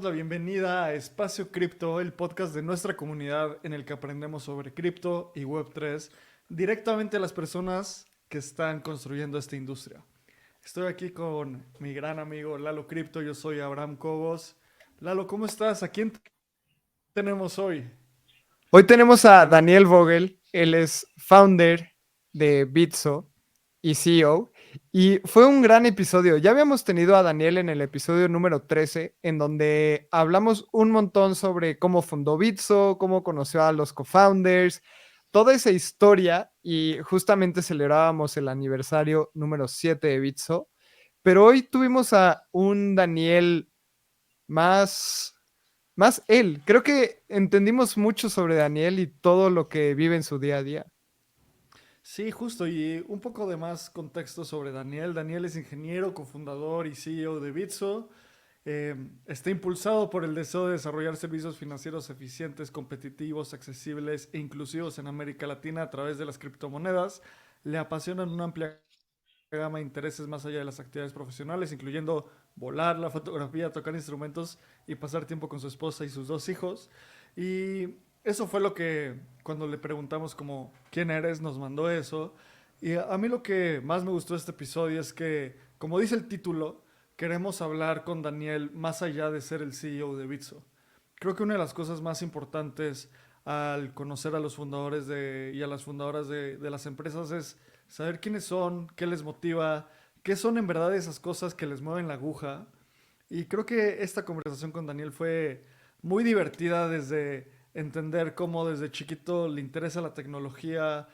la bienvenida a Espacio Cripto, el podcast de nuestra comunidad en el que aprendemos sobre cripto y Web3 directamente a las personas que están construyendo esta industria. Estoy aquí con mi gran amigo Lalo Cripto, yo soy Abraham Cobos. Lalo, ¿cómo estás? ¿A quién tenemos hoy? Hoy tenemos a Daniel Vogel, él es founder de Bitso y CEO, y fue un gran episodio. Ya habíamos tenido a Daniel en el episodio número 13, en donde hablamos un montón sobre cómo fundó Bitso, cómo conoció a los co-founders, toda esa historia, y justamente celebrábamos el aniversario número 7 de Bitso, pero hoy tuvimos a un Daniel más él. Creo que entendimos mucho sobre Daniel y todo lo que vive en su día a día. Sí, justo, y un poco de más contexto sobre Daniel. Daniel es ingeniero, cofundador y CEO de Bitso. Está impulsado por el deseo de desarrollar servicios financieros eficientes, competitivos, accesibles e inclusivos en América Latina a través de las criptomonedas. Le apasionan una amplia gama de intereses más allá de las actividades profesionales, incluyendo volar, la fotografía, tocar instrumentos y pasar tiempo con su esposa y sus dos hijos. Y eso fue lo que cuando le preguntamos como quién eres, nos mandó eso. Y a mí lo que más me gustó de este episodio es que, como dice el título, queremos hablar con Daniel más allá de ser el CEO de Bitso. Creo que una de las cosas más importantes al conocer a los fundadores y a las fundadoras de las empresas es saber quiénes son, qué les motiva, qué son en verdad esas cosas que les mueven la aguja. Y creo que esta conversación con Daniel fue muy divertida desde entender cómo desde chiquito le interesa la tecnología.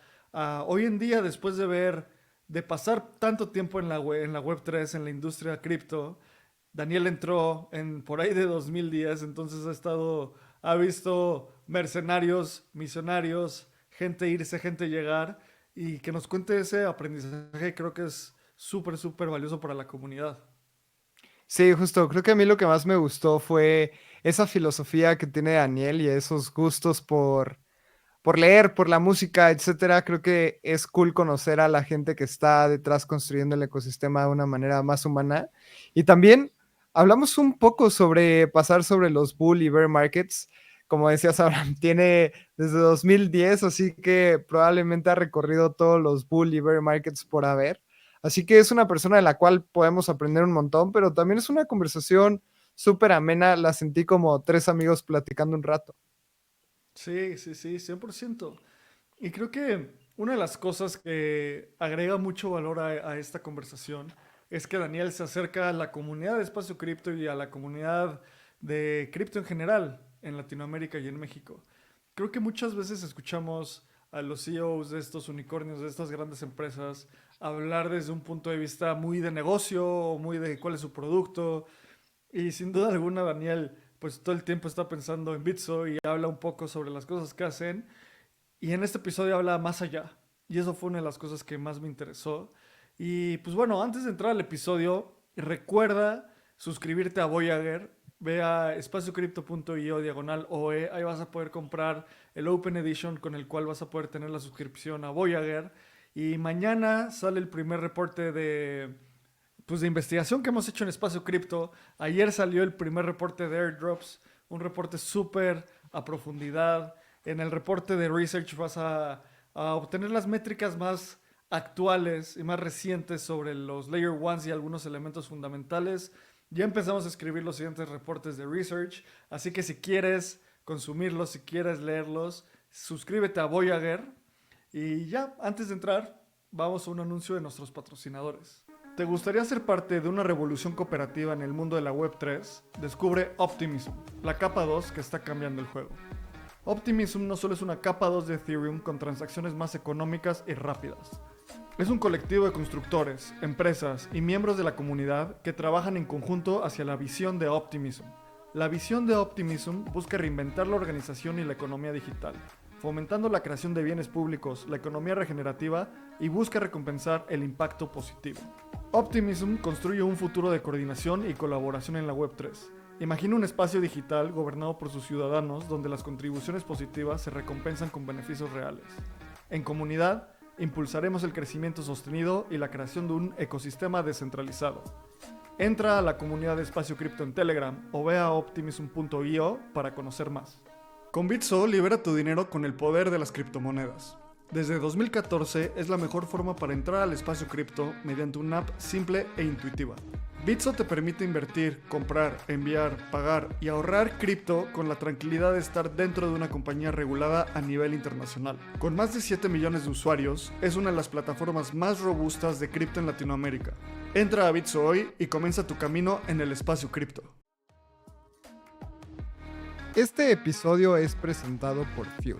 Hoy en día, después de pasar tanto tiempo en la Web3, en la industria cripto, Daniel entró por ahí de 2010, entonces ha visto mercenarios, misionarios, gente irse, gente llegar, y que nos cuente ese aprendizaje creo que es súper, súper valioso para la comunidad. Sí, justo, creo que a mí lo que más me gustó fue esa filosofía que tiene Daniel y esos gustos por leer, por la música, etcétera. Creo que es cool conocer a la gente que está detrás construyendo el ecosistema de una manera más humana. Y también hablamos un poco sobre pasar sobre los bull y bear markets. Como decías, Abraham, tiene desde 2010, así que probablemente ha recorrido todos los bull y bear markets por haber. Así que es una persona de la cual podemos aprender un montón, pero también es una conversación súper amena. La sentí como tres amigos platicando un rato. Sí, sí, sí, 100%. Y creo que una de las cosas que agrega mucho valor a esta conversación es que Daniel se acerca a la comunidad de Espacio Cripto y a la comunidad de cripto en general en Latinoamérica y en México. Creo que muchas veces escuchamos a los CEOs de estos unicornios, de estas grandes empresas, hablar desde un punto de vista muy de negocio o muy de cuál es su producto. Y sin duda alguna, Daniel, pues todo el tiempo está pensando en Bitso y habla un poco sobre las cosas que hacen. Y en este episodio habla más allá. Y eso fue una de las cosas que más me interesó. Y pues bueno, antes de entrar al episodio, recuerda suscribirte a Voyager. Ve a espaciocrypto.io/OE. Ahí vas a poder comprar el Open Edition con el cual vas a poder tener la suscripción a Voyager. Y mañana sale el primer reporte de investigación que hemos hecho en Espacio Cripto. Ayer salió el primer reporte de airdrops, un reporte súper a profundidad. En el reporte de research vas a obtener las métricas más actuales y más recientes sobre los layer ones y algunos elementos fundamentales. Ya empezamos a escribir los siguientes reportes de research, así que si quieres consumirlos, si quieres leerlos, suscríbete a Voyager. Y ya, antes de entrar, vamos a un anuncio de nuestros patrocinadores. ¿Te gustaría ser parte de una revolución cooperativa en el mundo de la Web3? Descubre Optimism, la capa 2 que está cambiando el juego. Optimism no solo es una capa 2 de Ethereum con transacciones más económicas y rápidas. Es un colectivo de constructores, empresas y miembros de la comunidad que trabajan en conjunto hacia la visión de Optimism. La visión de Optimism busca reinventar la organización y la economía digital, fomentando la creación de bienes públicos, la economía regenerativa y busca recompensar el impacto positivo. Optimism construye un futuro de coordinación y colaboración en la Web3. Imagina un espacio digital gobernado por sus ciudadanos donde las contribuciones positivas se recompensan con beneficios reales. En comunidad, impulsaremos el crecimiento sostenido y la creación de un ecosistema descentralizado. Entra a la comunidad de Espacio Cripto en Telegram o ve a optimism.io para conocer más. Con Bitso libera tu dinero con el poder de las criptomonedas. Desde 2014 es la mejor forma para entrar al espacio cripto mediante una app simple e intuitiva. Bitso te permite invertir, comprar, enviar, pagar y ahorrar cripto con la tranquilidad de estar dentro de una compañía regulada a nivel internacional. Con más de 7 millones de usuarios, es una de las plataformas más robustas de cripto en Latinoamérica. Entra a Bitso hoy y comienza tu camino en el espacio cripto. Este episodio es presentado por Fuel.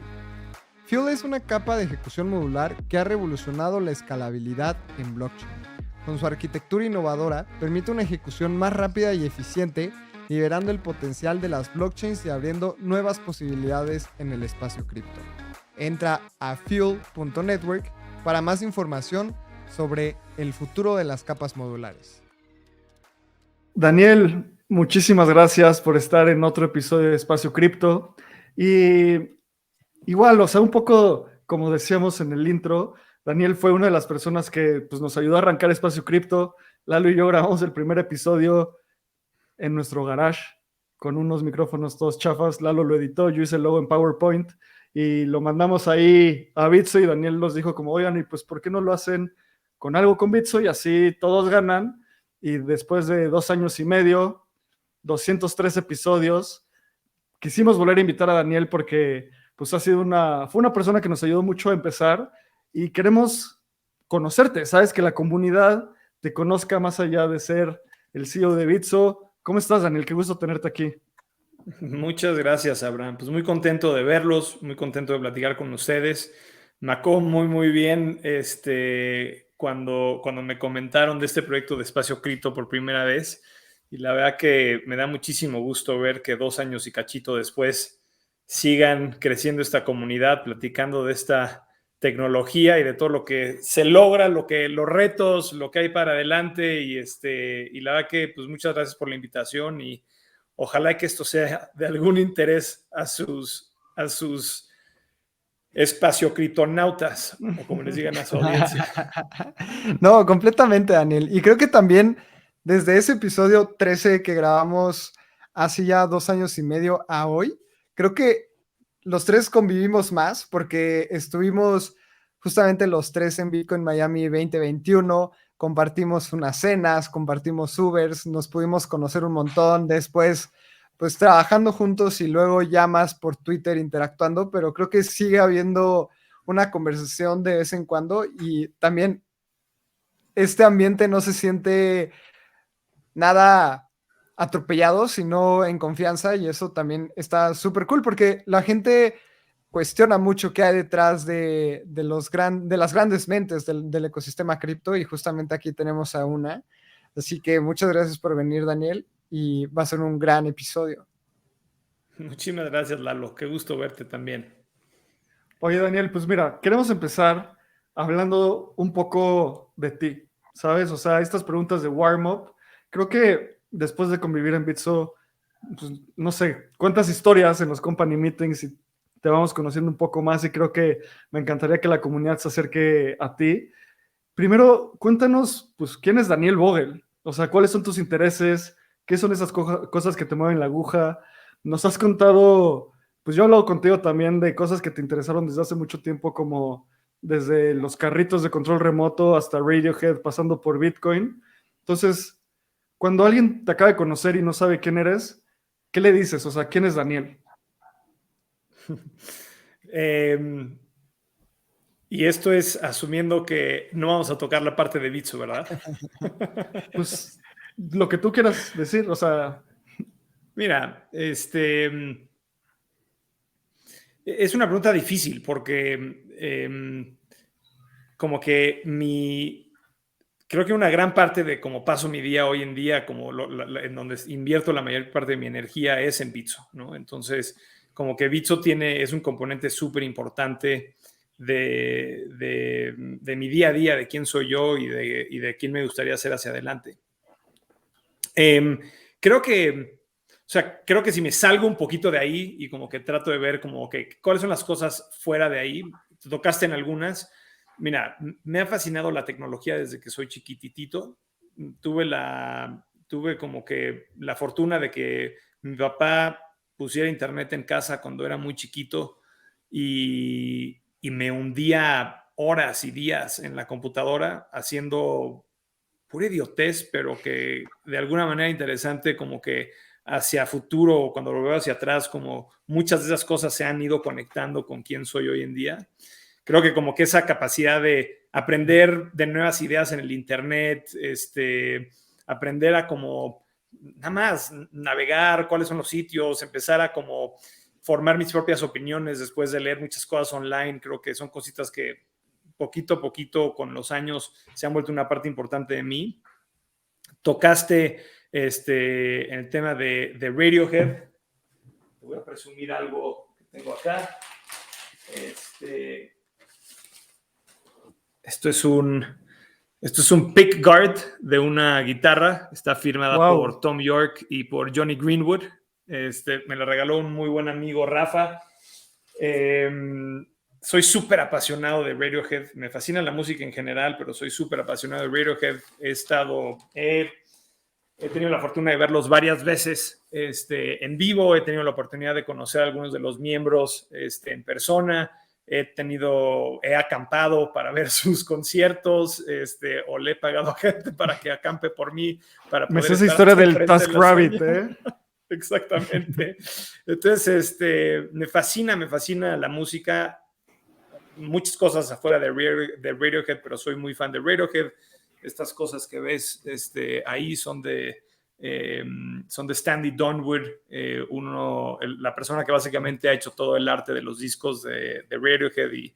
Fuel es una capa de ejecución modular que ha revolucionado la escalabilidad en blockchain. Con su arquitectura innovadora, permite una ejecución más rápida y eficiente, liberando el potencial de las blockchains y abriendo nuevas posibilidades en el espacio cripto. Entra a fuel.network para más información sobre el futuro de las capas modulares. Daniel, muchísimas gracias por estar en otro episodio de Espacio Cripto. Y igual, o sea, un poco como decíamos en el intro, Daniel fue una de las personas que pues, nos ayudó a arrancar Espacio Cripto. Lalo y yo grabamos el primer episodio en nuestro garage con unos micrófonos todos chafas. Lalo lo editó, yo hice el logo en PowerPoint y lo mandamos ahí a Bitso y Daniel nos dijo como, oigan, y pues ¿por qué no lo hacen con algo con Bitso? Y así todos ganan. Y después de 2 años y medio, 203 episodios, quisimos volver a invitar a Daniel porque pues fue una persona que nos ayudó mucho a empezar y queremos conocerte, sabes, que la comunidad te conozca más allá de ser el CEO de Bitso. ¿Cómo estás, Daniel? Qué gusto tenerte aquí. Muchas gracias, Abraham. Pues muy contento de verlos, muy contento de platicar con ustedes. Me acuerdo muy bien cuando me comentaron de este proyecto de Espacio Cripto por primera vez. Y la verdad que me da muchísimo gusto ver que 2 años y cachito después sigan creciendo esta comunidad, platicando de esta tecnología y de todo lo que se logra, los retos, lo que hay para adelante. Y la verdad que pues muchas gracias por la invitación y ojalá que esto sea de algún interés a sus espaciocriptonautas, o como les digan a su audiencia. No, completamente, Daniel. Y creo que también desde ese episodio 13 que grabamos hace ya 2 años y medio a hoy, creo que los tres convivimos más porque estuvimos justamente los tres en Bitcoin Miami 2021, compartimos unas cenas, compartimos Ubers, nos pudimos conocer un montón, después pues trabajando juntos y luego ya más por Twitter interactuando, pero creo que sigue habiendo una conversación de vez en cuando y también este ambiente no se siente nada atropellado, sino en confianza y eso también está súper cool porque la gente cuestiona mucho qué hay detrás de las grandes mentes del ecosistema cripto y justamente aquí tenemos a una. Así que muchas gracias por venir, Daniel, y va a ser un gran episodio. Muchísimas gracias, Lalo. Qué gusto verte también. Oye, Daniel, pues mira, queremos empezar hablando un poco de ti, ¿sabes? O sea, estas preguntas de warm-up, creo que después de convivir en Bitso, pues, no sé, cuántas historias en los company meetings y te vamos conociendo un poco más y creo que me encantaría que la comunidad se acerque a ti. Primero, cuéntanos, pues, ¿quién es Daniel Vogel? O sea, ¿cuáles son tus intereses? ¿Qué son esas cosas que te mueven la aguja? Nos has contado, pues yo he hablado contigo también de cosas que te interesaron desde hace mucho tiempo, como desde los carritos de control remoto hasta Radiohead, pasando por Bitcoin. Entonces, cuando alguien te acaba de conocer y no sabe quién eres, ¿qué le dices? O sea, ¿quién es Daniel? Y esto es asumiendo que no vamos a tocar la parte de Bitso, ¿verdad? Pues lo que tú quieras decir, o sea... Mira, es una pregunta difícil porque como que creo que una gran parte de cómo paso mi día hoy en día, como en donde invierto la mayor parte de mi energía es en Bitso, ¿no? Entonces, como que Bitso es un componente súper importante de mi día a día, de quién soy yo y de quién me gustaría ser hacia adelante. Creo que si me salgo un poquito de ahí y como que trato de ver como que cuáles son las cosas fuera de ahí, tocaste en algunas. Mira, me ha fascinado la tecnología desde que soy chiquititito. Tuve la tuve como que la fortuna de que mi papá pusiera internet en casa cuando era muy chiquito y me hundía horas y días en la computadora haciendo pura idiotez, pero que de alguna manera interesante, como que hacia futuro, cuando lo veo hacia atrás, como muchas de esas cosas se han ido conectando con quién soy hoy en día. Creo que como que esa capacidad de aprender de nuevas ideas en el internet, aprender a como nada más navegar cuáles son los sitios, empezar a como formar mis propias opiniones después de leer muchas cosas online, creo que son cositas que poquito a poquito con los años se han vuelto una parte importante de mí. Tocaste en el tema de Radiohead. Te voy a presumir algo que tengo acá. Esto es un pick guard de una guitarra. Está firmada por Tom York y por Johnny Greenwood. Me la regaló un muy buen amigo, Rafa. Soy súper apasionado de Radiohead. Me fascina la música en general, pero soy súper apasionado de Radiohead. He tenido la fortuna de verlos varias veces en vivo. He tenido la oportunidad de conocer a algunos de los miembros en persona. He acampado para ver sus conciertos, o le he pagado a gente para que acampe por mí. Me sé esa historia del TaskRabbit, ¿eh? Exactamente. Entonces, me fascina la música. Muchas cosas afuera de Radiohead, pero soy muy fan de Radiohead. Estas cosas que ves ahí son de Stanley Donwood, la persona que básicamente ha hecho todo el arte de los discos de Radiohead y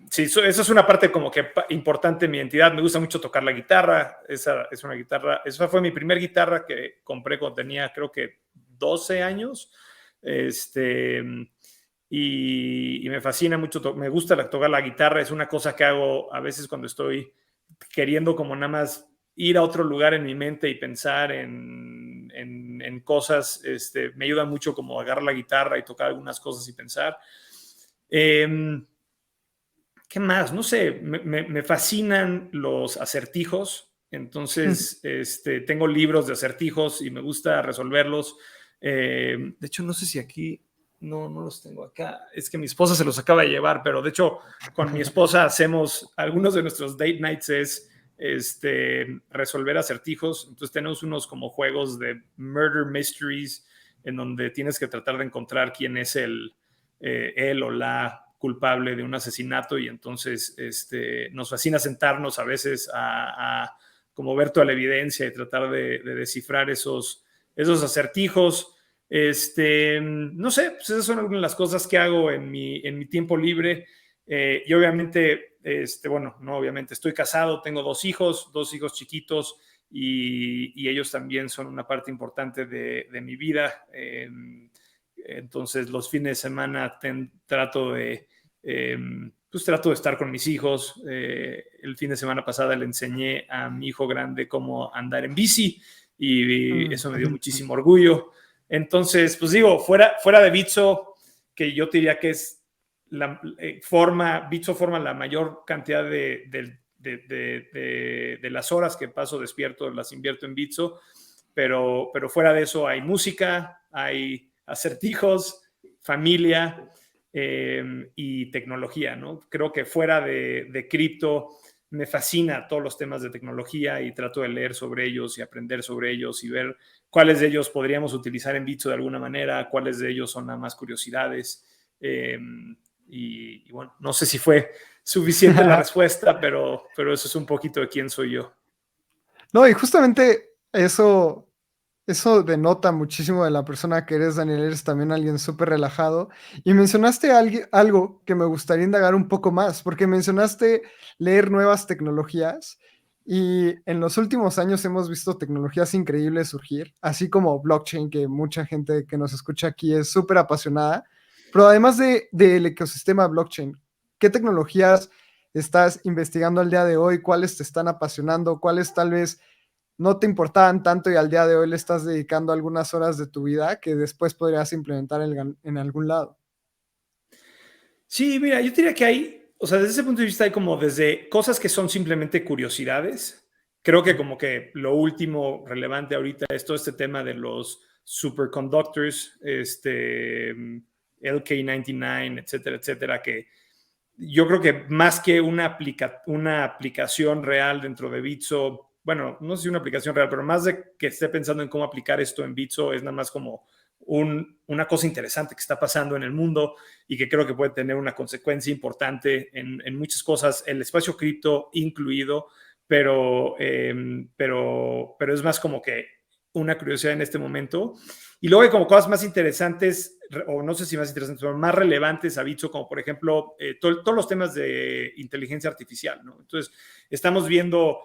sí, eso es una parte como que importante en mi identidad. Me gusta mucho tocar la guitarra. Esa fue mi primer guitarra que compré cuando tenía creo que 12 años. Y me fascina mucho, me gusta tocar la guitarra. Es una cosa que hago a veces cuando estoy queriendo como nada más ir a otro lugar en mi mente y pensar en cosas. Me ayuda mucho como agarrar la guitarra y tocar algunas cosas y pensar. ¿Qué más? No sé, me fascinan los acertijos. Entonces, tengo libros de acertijos y me gusta resolverlos. De hecho, no sé si aquí... No los tengo acá. Es que mi esposa se los acaba de llevar, pero de hecho con mi esposa hacemos algunos de nuestros date nights es resolver acertijos. Entonces tenemos unos como juegos de murder mysteries en donde tienes que tratar de encontrar quién es él o la culpable de un asesinato y entonces nos fascina sentarnos a veces a como ver toda la evidencia y tratar de descifrar esos acertijos. No sé, pues esas son algunas de las cosas que hago en mi tiempo libre. Y obviamente, obviamente estoy casado, tengo dos hijos chiquitos y ellos también son una parte importante de mi vida. Entonces, los fines de semana trato de estar con mis hijos. El fin de semana pasada le enseñé a mi hijo grande cómo andar en bici y eso me dio muchísimo orgullo. Entonces, pues digo, fuera de Bitso, que yo te diría que es Bitso forma la mayor cantidad de las horas que paso despierto, las invierto en Bitso, pero fuera de eso hay música, hay acertijos, familia y tecnología, ¿no? Creo que fuera de cripto me fascina todos los temas de tecnología y trato de leer sobre ellos y aprender sobre ellos y ver cuáles de ellos podríamos utilizar en Bitso de alguna manera, cuáles de ellos son nada más curiosidades. Y bueno, no sé si fue suficiente la respuesta, pero eso es un poquito de quién soy yo. No, y justamente eso denota muchísimo de la persona que eres, Daniel. Eres también alguien súper relajado. Y mencionaste algo que me gustaría indagar un poco más, porque mencionaste leer nuevas tecnologías. Y en los últimos años hemos visto tecnologías increíbles surgir, así como blockchain, que mucha gente que nos escucha aquí es súper apasionada. Pero además del ecosistema blockchain, ¿qué tecnologías estás investigando al día de hoy? ¿Cuáles te están apasionando? ¿Cuáles tal vez no te importaban tanto y al día de hoy le estás dedicando algunas horas de tu vida que después podrías implementar en algún lado? Sí, mira, yo diría que hay, o sea, desde ese punto de vista hay como desde cosas que son simplemente curiosidades creo que como que lo último relevante ahorita es todo este tema de los superconductors, LK99, etcétera, etcétera, que yo creo que más que una aplicación real dentro de Bitso, bueno, no sé si una aplicación real, pero más de que esté pensando en cómo aplicar esto en Bitso, es nada más como una cosa interesante que está pasando en el mundo y que creo que puede tener una consecuencia importante en muchas cosas, el espacio cripto incluido, pero es más como que una curiosidad en este momento. Y luego hay como cosas más interesantes, o no sé si más interesantes, pero más relevantes a Bitso, como por ejemplo todos los temas de inteligencia artificial, ¿no? Entonces, estamos viendo,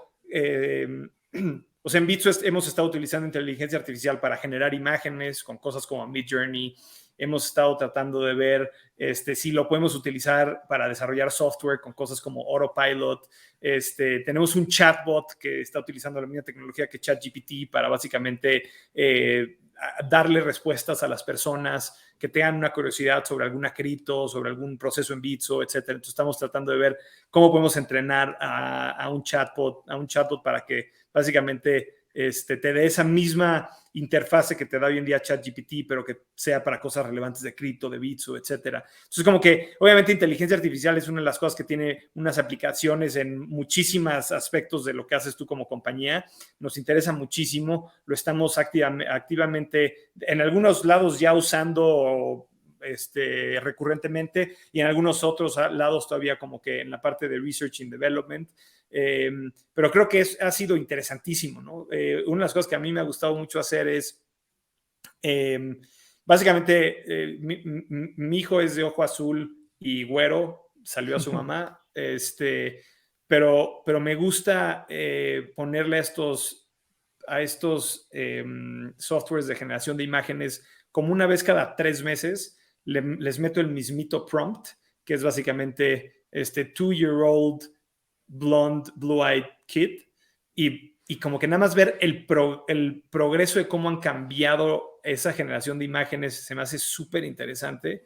o sea, en Bitso hemos estado utilizando inteligencia artificial para generar imágenes con cosas como Midjourney. Hemos estado tratando de ver si lo podemos utilizar para desarrollar software con cosas como Autopilot. Tenemos un chatbot que está utilizando la misma tecnología que ChatGPT para básicamente darle respuestas a las personas que tengan una curiosidad sobre alguna cripto, sobre algún proceso en Bitso, etcétera. Entonces estamos tratando de ver cómo podemos entrenar a un chatbot para que básicamente te dé esa misma interfase que te da hoy en día ChatGPT, pero que sea para cosas relevantes de cripto, de Bitso, etcétera. Entonces, como que obviamente inteligencia artificial es una de las cosas que tiene unas aplicaciones en muchísimos aspectos de lo que haces tú como compañía. Nos interesa muchísimo, lo estamos activamente en algunos lados ya usando recurrentemente y en algunos otros lados todavía como que en la parte de Research and Development. Pero creo que ha sido interesantísimo, ¿no? Una de las cosas que a mí me ha gustado mucho hacer es, básicamente, mi hijo es de ojo azul y güero, salió a su mamá, pero me gusta ponerle a estos softwares de generación de imágenes como una vez cada 3 meses, les meto el mismito prompt, que es básicamente 2-year-old blonde, blue-eyed kid, y como que nada más ver el progreso de cómo han cambiado esa generación de imágenes se me hace súper interesante.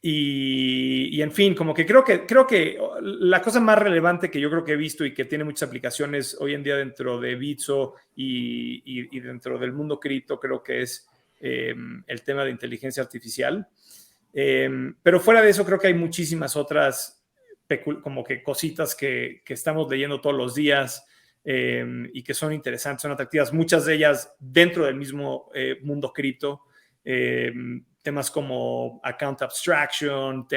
Y en fin, como que creo que la cosa más relevante que yo creo que he visto y que tiene muchas aplicaciones hoy en día dentro de Bitso y dentro del mundo cripto, creo que es el tema de inteligencia artificial. Pero fuera de eso, creo que hay muchísimas otras como que cositas que estamos leyendo todos los días y que son interesantes, son atractivas, muchas de ellas dentro del mismo mundo cripto. Temas como account abstraction,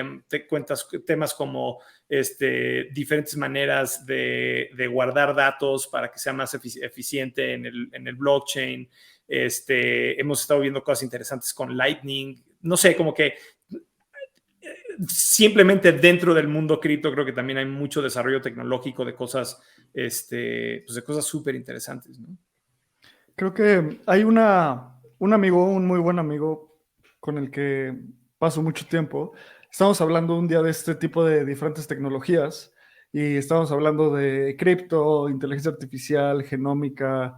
temas como diferentes maneras de guardar datos para que sea más eficiente en el blockchain. Hemos estado viendo cosas interesantes con Lightning. No sé, como que simplemente dentro del mundo cripto creo que también hay mucho desarrollo tecnológico de cosas, pues de cosas súper interesantes, ¿no? Creo que hay un amigo, un muy buen amigo con el que paso mucho tiempo. Estamos hablando un día de este tipo de diferentes tecnologías y estamos hablando de cripto, inteligencia artificial, genómica,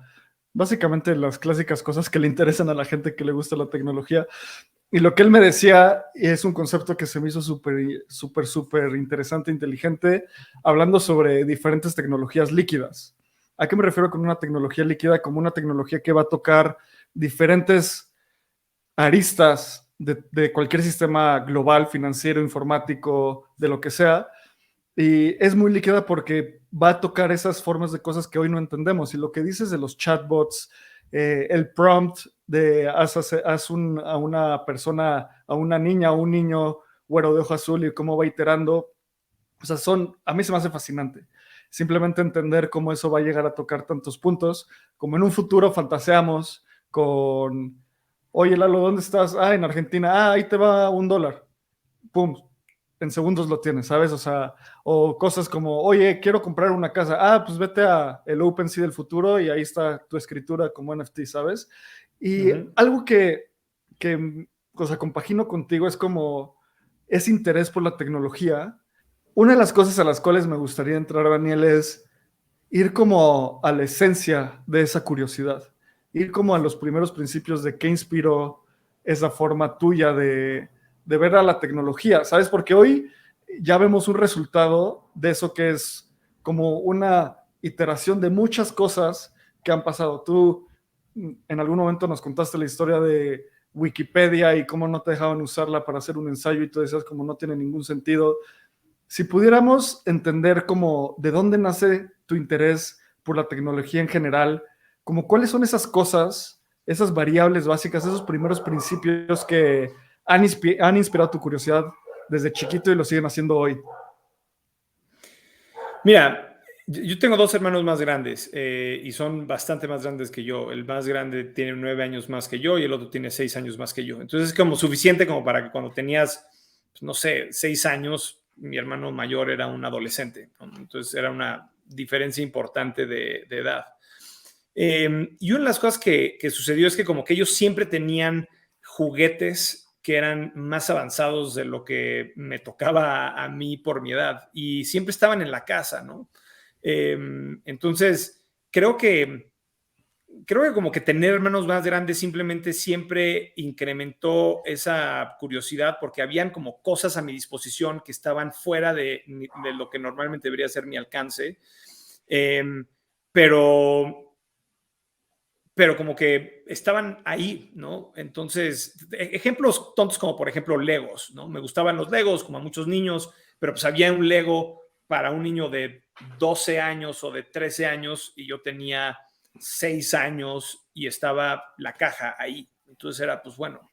básicamente las clásicas cosas que le interesan a la gente que le gusta la tecnología. Y lo que él me decía es un concepto que se me hizo súper interesante, inteligente, hablando sobre diferentes tecnologías líquidas. ¿A qué me refiero con una tecnología líquida? Como una tecnología que va a tocar diferentes aristas de cualquier sistema global, financiero, informático, de lo que sea. Y es muy líquida porque va a tocar esas formas de cosas que hoy no entendemos. Y lo que dices de los chatbots, el prompt de haz a una persona, a una niña, a un niño güero de ojo azul y cómo va iterando, o sea, a mí se me hace fascinante. Simplemente entender cómo eso va a llegar a tocar tantos puntos, como en un futuro fantaseamos con, oye Lalo, ¿dónde estás? Ah, en Argentina, ah, ahí te va $1. Pum, en segundos lo tienes, ¿sabes? O sea, o cosas como, oye, quiero comprar una casa. Ah, pues vete a el OpenSea del futuro y ahí está tu escritura como NFT, ¿sabes? Y algo que, o sea, compagino contigo es como ese interés por la tecnología. Una de las cosas a las cuales me gustaría entrar, Daniel, es ir como a la esencia de esa curiosidad, ir como a los primeros principios de qué inspiró esa forma tuya de ver a la tecnología, ¿sabes? Porque hoy ya vemos un resultado de eso que es como una iteración de muchas cosas que han pasado. Tú en algún momento nos contaste la historia de Wikipedia y cómo no te dejaban usarla para hacer un ensayo y tú decías como no tiene ningún sentido. Si pudiéramos entender como de dónde nace tu interés por la tecnología en general, como cuáles son esas cosas, esas variables básicas, esos primeros principios que han inspirado tu curiosidad desde chiquito y lo siguen haciendo hoy. Mira, yo tengo 2 hermanos más grandes y son bastante más grandes que yo. El más grande tiene 9 años más que yo y el otro tiene 6 años más que yo. Entonces es como suficiente como para que cuando tenías, pues, no sé, 6 años, mi hermano mayor era un adolescente, ¿no? Entonces era una diferencia importante de edad. Y una de las cosas que sucedió es que como que ellos siempre tenían juguetes que eran más avanzados de lo que me tocaba a mí por mi edad y siempre estaban en la casa, ¿no? Entonces, creo que como que tener hermanos más grandes simplemente siempre incrementó esa curiosidad porque habían como cosas a mi disposición que estaban fuera de lo que normalmente debería ser mi alcance. Pero como que estaban ahí, ¿no? Entonces, ejemplos tontos como por ejemplo Legos, ¿no? Me gustaban los Legos como a muchos niños, pero pues había un Lego para un niño de 12 años o de 13 años y yo tenía 6 años y estaba la caja ahí. Entonces era, pues bueno,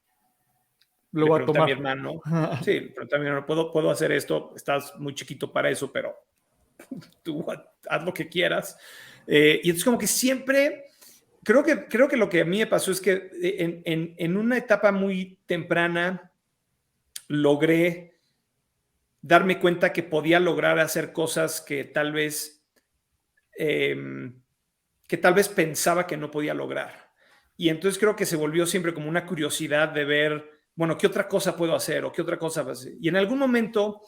Lo le voy a pregunté a mi tomar. hermano, sí, le pregunté a mi hermano, ¿puedo hacer esto? Estás muy chiquito para eso, pero tú haz lo que quieras. Y entonces como que siempre creo que lo que a mí me pasó es que en una etapa muy temprana logré darme cuenta que podía lograr hacer cosas eh, que tal vez pensaba que no podía lograr. Y entonces creo que se volvió siempre como una curiosidad de ver, bueno, ¿qué otra cosa puedo hacer o qué otra cosa hacer? Y en algún momento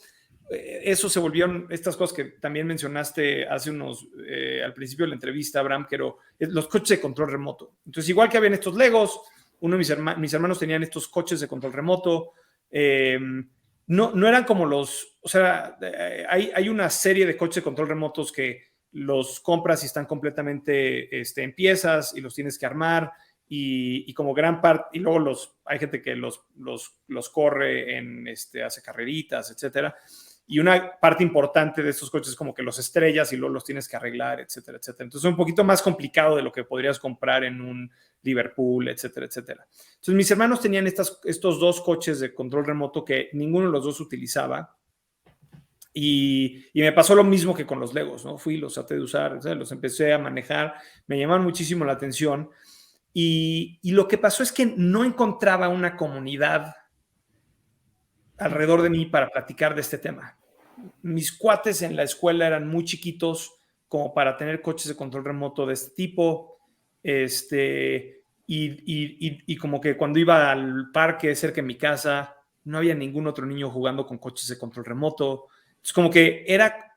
eso se volvieron estas cosas que también mencionaste hace al principio de la entrevista, Abraham, que los coches de control remoto. Entonces, igual que habían estos Legos, uno de mis hermanos tenían estos coches de control remoto. No eran como o sea, hay una serie de coches de control remotos que los compras y están completamente en piezas y los tienes que armar y como gran parte, y luego hay gente que los corre hace carreritas, etcétera. Y una parte importante de estos coches es como que los estrellas y luego los tienes que arreglar, etcétera, etcétera. Entonces es un poquito más complicado de lo que podrías comprar en un Liverpool, etcétera, etcétera. Entonces mis hermanos tenían estos 2 coches de control remoto que ninguno de los 2 utilizaba. Y me pasó lo mismo que con los Legos, ¿no? Los traté de usar, o sea, los empecé a manejar, me llamaban muchísimo la atención. Y lo que pasó es que no encontraba una comunidad alrededor de mí para platicar de este tema. Mis cuates en la escuela eran muy chiquitos como para tener coches de control remoto de este tipo. Y como que cuando iba al parque cerca de mi casa, no había ningún otro niño jugando con coches de control remoto. Entonces, como que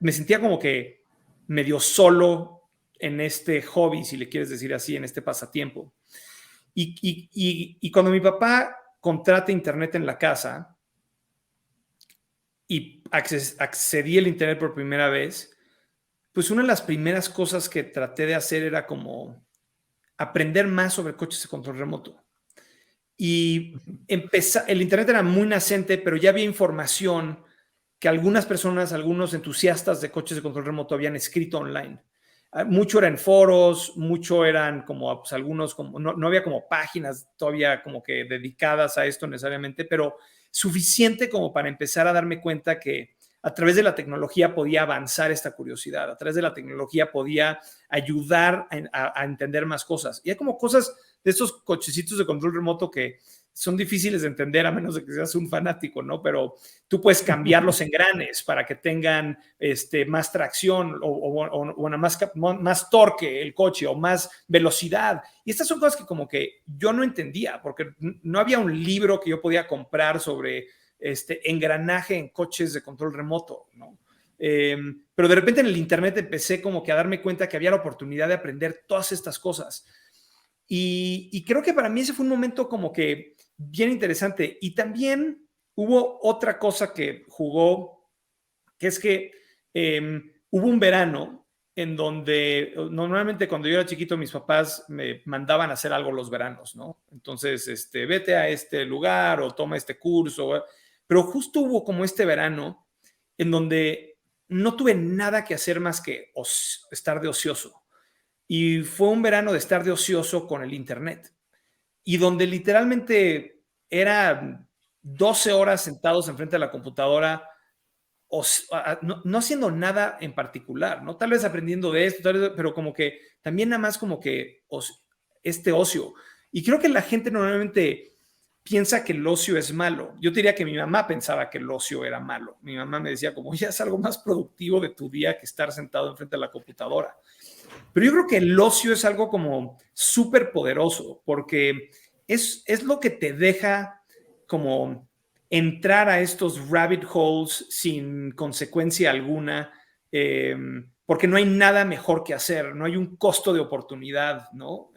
me sentía como que medio solo en este hobby, si le quieres decir así, en este pasatiempo. Y cuando mi papá contrata internet en la casa y accedí al internet por primera vez, pues una de las primeras cosas que traté de hacer era como aprender más sobre coches de control remoto. Y el internet era muy naciente, pero ya había información que algunas personas, algunos entusiastas de coches de control remoto habían escrito online. Mucho era en foros, mucho eran como pues, algunos, como no había como páginas todavía como que dedicadas a esto necesariamente, pero suficiente como para empezar a darme cuenta que a través de la tecnología podía avanzar esta curiosidad, a través de la tecnología podía ayudar a entender más cosas. Y hay como cosas de estos cochecitos de control remoto que son difíciles de entender a menos de que seas un fanático, ¿no? Pero tú puedes cambiar los engranes para que tengan más tracción o más torque el coche o más velocidad. Y estas son cosas que como que yo no entendía porque no había un libro que yo podía comprar sobre engranaje en coches de control remoto, ¿no? Pero de repente en el internet empecé como que a darme cuenta que había la oportunidad de aprender todas estas cosas. Y creo que para mí ese fue un momento como que bien interesante. Y también hubo otra cosa que jugó, que es que hubo un verano en donde normalmente cuando yo era chiquito mis papás me mandaban a hacer algo los veranos, ¿no? Entonces, vete a este lugar o toma este curso, pero justo hubo como este verano en donde no tuve nada que hacer más que estar de ocioso. Y fue un verano de estar de ocioso con el internet. Y donde literalmente era 12 horas sentados enfrente de la computadora, no haciendo nada en particular, ¿no? Tal vez aprendiendo de esto, pero como que también nada más como que este ocio. Y creo que la gente normalmente piensa que el ocio es malo. Yo diría que mi mamá pensaba que el ocio era malo. Mi mamá me decía como, ya es algo más productivo de tu día que estar sentado enfrente de la computadora. Pero yo creo que el ocio es algo como súper poderoso porque es lo que te deja como entrar a estos rabbit holes sin consecuencia alguna, porque no hay nada mejor que hacer, no hay un costo de oportunidad, ¿no?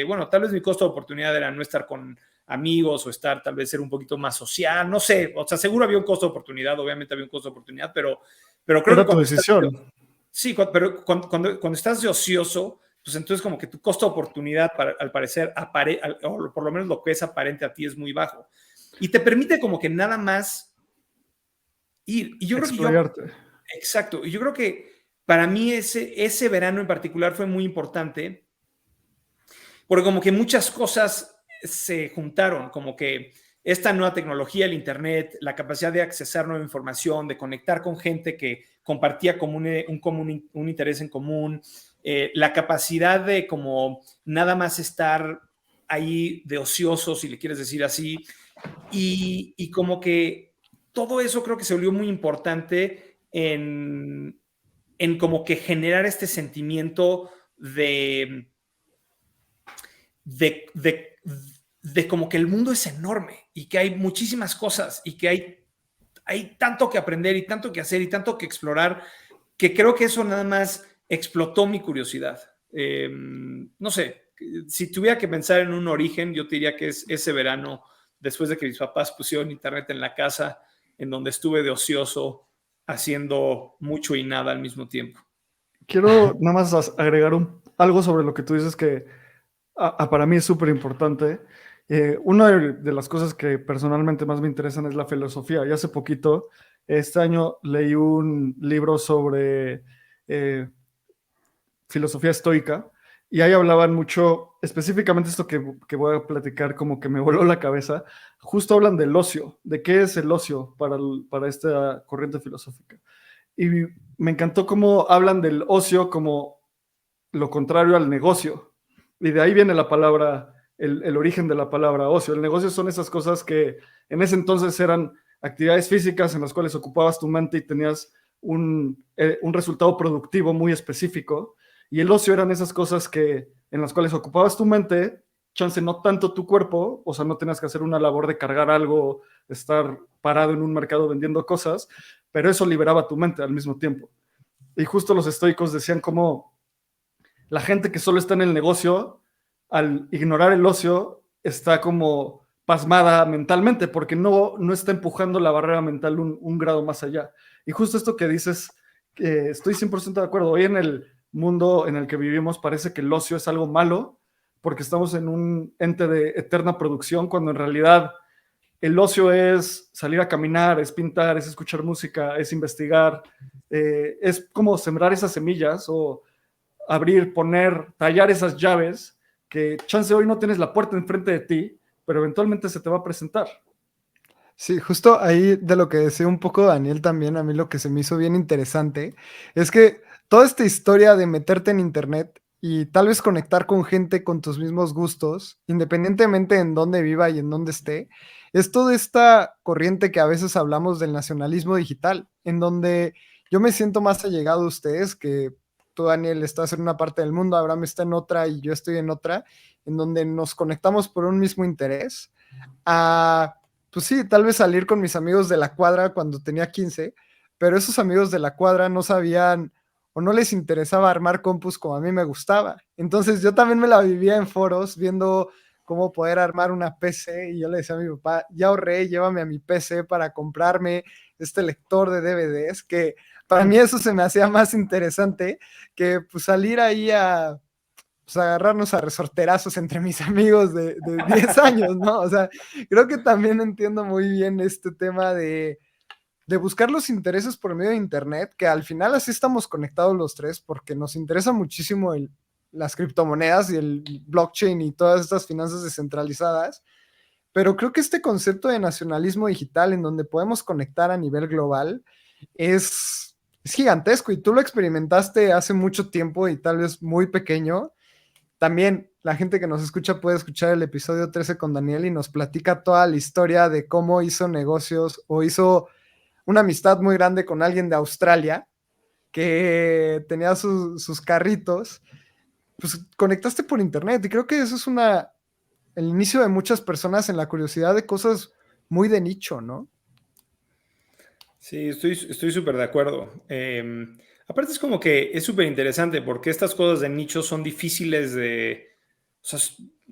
Bueno, tal vez mi costo de oportunidad era no estar con amigos o estar, tal vez ser un poquito más social, no sé, o sea, seguro había un costo de oportunidad, obviamente había un costo de oportunidad, pero creo Era que tu decisión. sí, pero cuando estás de ocioso, pues entonces como que tu costo de oportunidad, al parecer, o por lo menos lo que es aparente a ti, es muy bajo. Y te permite como que nada más ir. Y yo creo Explayarte. exacto, y yo creo que para mí ese verano en particular fue muy importante, porque como que muchas cosas se juntaron, como que esta nueva tecnología, el Internet, la capacidad de accesar nueva información, de conectar con gente que compartía como un interés en común, la capacidad de como nada más estar ahí de ocioso, si le quieres decir así, y como que todo eso creo que se volvió muy importante en como que generar este sentimiento de como que el mundo es enorme y que hay muchísimas cosas y que hay tanto que aprender y tanto que hacer y tanto que explorar, que creo que eso nada más explotó mi curiosidad. No sé, si tuviera que pensar en un origen, yo te diría que es ese verano, después de que mis papás pusieron internet en la casa, en donde estuve de ocioso haciendo mucho y nada al mismo tiempo. Quiero nada más agregar algo sobre lo que tú dices que para mí es súper importante. Una de las cosas que personalmente más me interesan es la filosofía. Y hace poquito, este año, leí un libro sobre filosofía estoica y ahí hablaban mucho, específicamente esto que voy a platicar como que me voló la cabeza, justo hablan del ocio, de qué es el ocio para esta corriente filosófica. Y me encantó cómo hablan del ocio como lo contrario al negocio. Y de ahí viene la palabra, el origen de la palabra ocio. El negocio son esas cosas que en ese entonces eran actividades físicas en las cuales ocupabas tu mente y tenías un resultado productivo muy específico. Y el ocio eran esas cosas en las cuales ocupabas tu mente, chance no tanto tu cuerpo, o sea, no tenías que hacer una labor de cargar algo, estar parado en un mercado vendiendo cosas, pero eso liberaba tu mente al mismo tiempo. Y justo los estoicos decían como la gente que solo está en el negocio, al ignorar el ocio, está como pasmada mentalmente porque no está empujando la barrera mental un grado más allá. Y justo esto que dices, estoy 100% de acuerdo. Hoy en el mundo en el que vivimos parece que el ocio es algo malo porque estamos en un ente de eterna producción cuando en realidad el ocio es salir a caminar, es pintar, es escuchar música, es investigar, es como sembrar esas semillas o abrir, poner, tallar esas llaves que chance hoy no tienes la puerta enfrente de ti, pero eventualmente se te va a presentar. Sí, justo ahí de lo que decía un poco Daniel también, a mí lo que se me hizo bien interesante es que toda esta historia de meterte en internet y tal vez conectar con gente con tus mismos gustos, independientemente en dónde viva y en dónde esté, es toda esta corriente que a veces hablamos del nacionalismo digital, en donde yo me siento más allegado a ustedes, que tú, Daniel, estás en una parte del mundo, Abraham está en otra y yo estoy en otra, en donde nos conectamos por un mismo interés, a pues sí, tal vez salir con mis amigos de la cuadra cuando tenía 15, pero esos amigos de la cuadra no sabían o no les interesaba armar compus como a mí me gustaba. Entonces yo también me la vivía en foros viendo cómo poder armar una PC y yo le decía a mi papá, ya ahorré, llévame a mi PC para comprarme este lector de DVDs, que para mí eso se me hacía más interesante que pues, salir ahí a pues, agarrarnos a resorterazos entre mis amigos de 10 años, ¿no? O sea, creo que también entiendo muy bien este tema de buscar los intereses por medio de Internet, que al final así estamos conectados los tres, porque nos interesa muchísimo las criptomonedas y el blockchain y todas estas finanzas descentralizadas, pero creo que este concepto de nacionalismo digital en donde podemos conectar a nivel global es gigantesco, y tú lo experimentaste hace mucho tiempo y tal vez muy pequeño. También la gente que nos escucha puede escuchar el episodio 13 con Daniel y nos platica toda la historia de cómo hizo negocios o hizo una amistad muy grande con alguien de Australia que tenía sus carritos. Pues conectaste por internet, y creo que eso es el inicio de muchas personas en la curiosidad de cosas muy de nicho, ¿no? Sí, estoy súper de acuerdo. Aparte es como que es súper interesante porque estas cosas de nicho son difíciles de... O sea,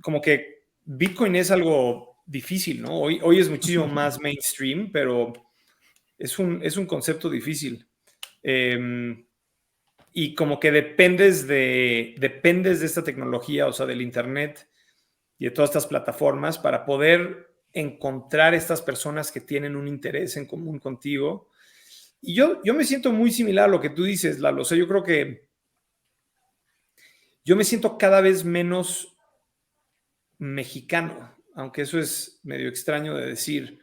como que Bitcoin es algo difícil, ¿no? Hoy es muchísimo más mainstream, pero es un concepto difícil. Y como que dependes de esta tecnología, o sea, del Internet y de todas estas plataformas para poder encontrar estas personas que tienen un interés en común contigo. Y yo me siento muy similar a lo que tú dices, Lalo. O sea, yo creo que yo me siento cada vez menos mexicano, aunque eso es medio extraño de decir.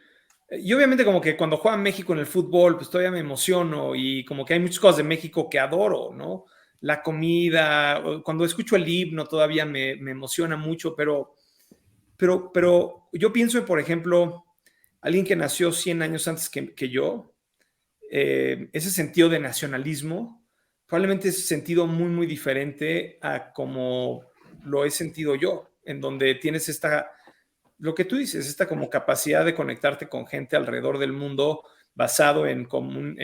Y obviamente como que cuando juega México en el fútbol, pues todavía me emociono y como que hay muchas cosas de México que adoro, ¿no? La comida, cuando escucho el himno todavía me emociona mucho, pero yo pienso en, por ejemplo, alguien que nació 100 años antes que yo, ese sentido de nacionalismo probablemente es sentido muy, muy diferente a como lo he sentido yo, en donde tienes lo que tú dices, esta como capacidad de conectarte con gente alrededor del mundo basado en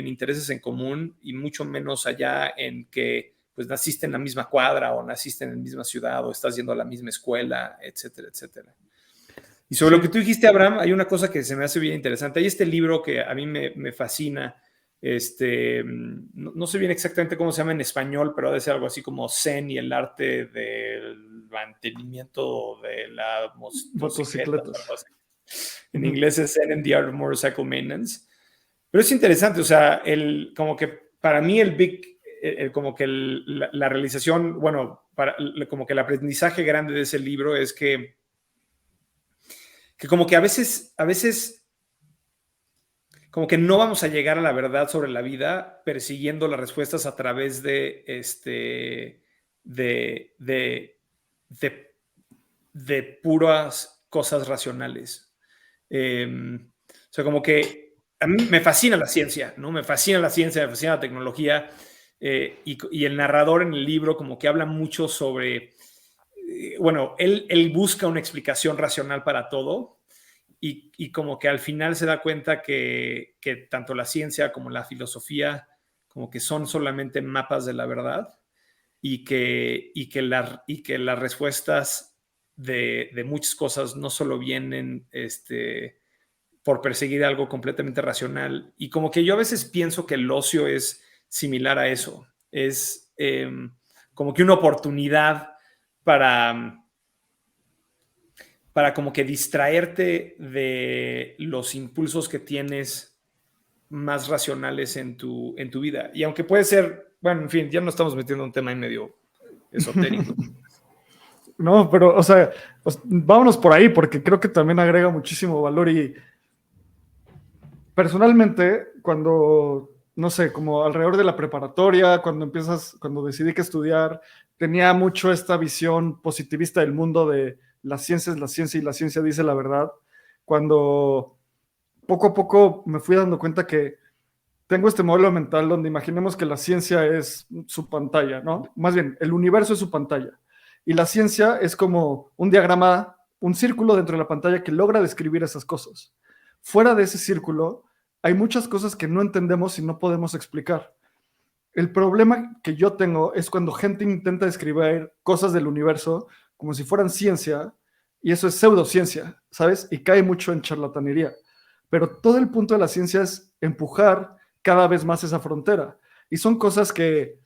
intereses en común y mucho menos allá en que pues naciste en la misma cuadra o naciste en la misma ciudad o estás yendo a la misma escuela, etcétera, etcétera. Y sobre lo que tú dijiste, Abraham, hay una cosa que se me hace bien interesante. Hay este libro que a mí me fascina. No sé bien exactamente cómo se llama en español, pero debe ser algo así como Zen y el arte del mantenimiento de la motocicleta. En inglés es Zen and the Art of Motorcycle Maintenance. Pero es interesante, o sea, como que para mí como que la realización, bueno, como que el aprendizaje grande de ese libro es que como que a veces como que no vamos a llegar a la verdad sobre la vida persiguiendo las respuestas a través de puras cosas racionales. O sea, como que a mí me fascina la ciencia, ¿no? Me fascina la ciencia, me fascina la tecnología, y el narrador en el libro como que habla mucho sobre, bueno, él busca una explicación racional para todo. Y como que al final se da cuenta que tanto la ciencia como la filosofía como que son solamente mapas de la verdad y que las respuestas de muchas cosas no solo vienen por perseguir algo completamente racional. Y como que yo a veces pienso que el ocio es similar a eso. Es como que una oportunidad para como que distraerte de los impulsos que tienes más racionales en tu vida. Y aunque puede ser, bueno, en fin, ya no estamos metiendo un tema ahí medio esotérico. No, pero, o sea, pues, vámonos por ahí, porque creo que también agrega muchísimo valor. Y personalmente, cuando, no sé, como alrededor de la preparatoria, cuando decidí que estudiar, tenía mucho esta visión positivista del mundo de la ciencia es la ciencia y la ciencia dice la verdad. Cuando poco a poco me fui dando cuenta que tengo este modelo mental donde imaginemos que la ciencia es su pantalla, ¿no? Más bien, el universo es su pantalla. Y la ciencia es como un diagrama, un círculo dentro de la pantalla que logra describir esas cosas. Fuera de ese círculo, hay muchas cosas que no entendemos y no podemos explicar. El problema que yo tengo es cuando gente intenta describir cosas del universo como si fueran ciencia, y eso es pseudociencia, ¿sabes? Y cae mucho en charlatanería. pero todo el punto de la ciencia es empujar cada vez más esa frontera. Y son cosas que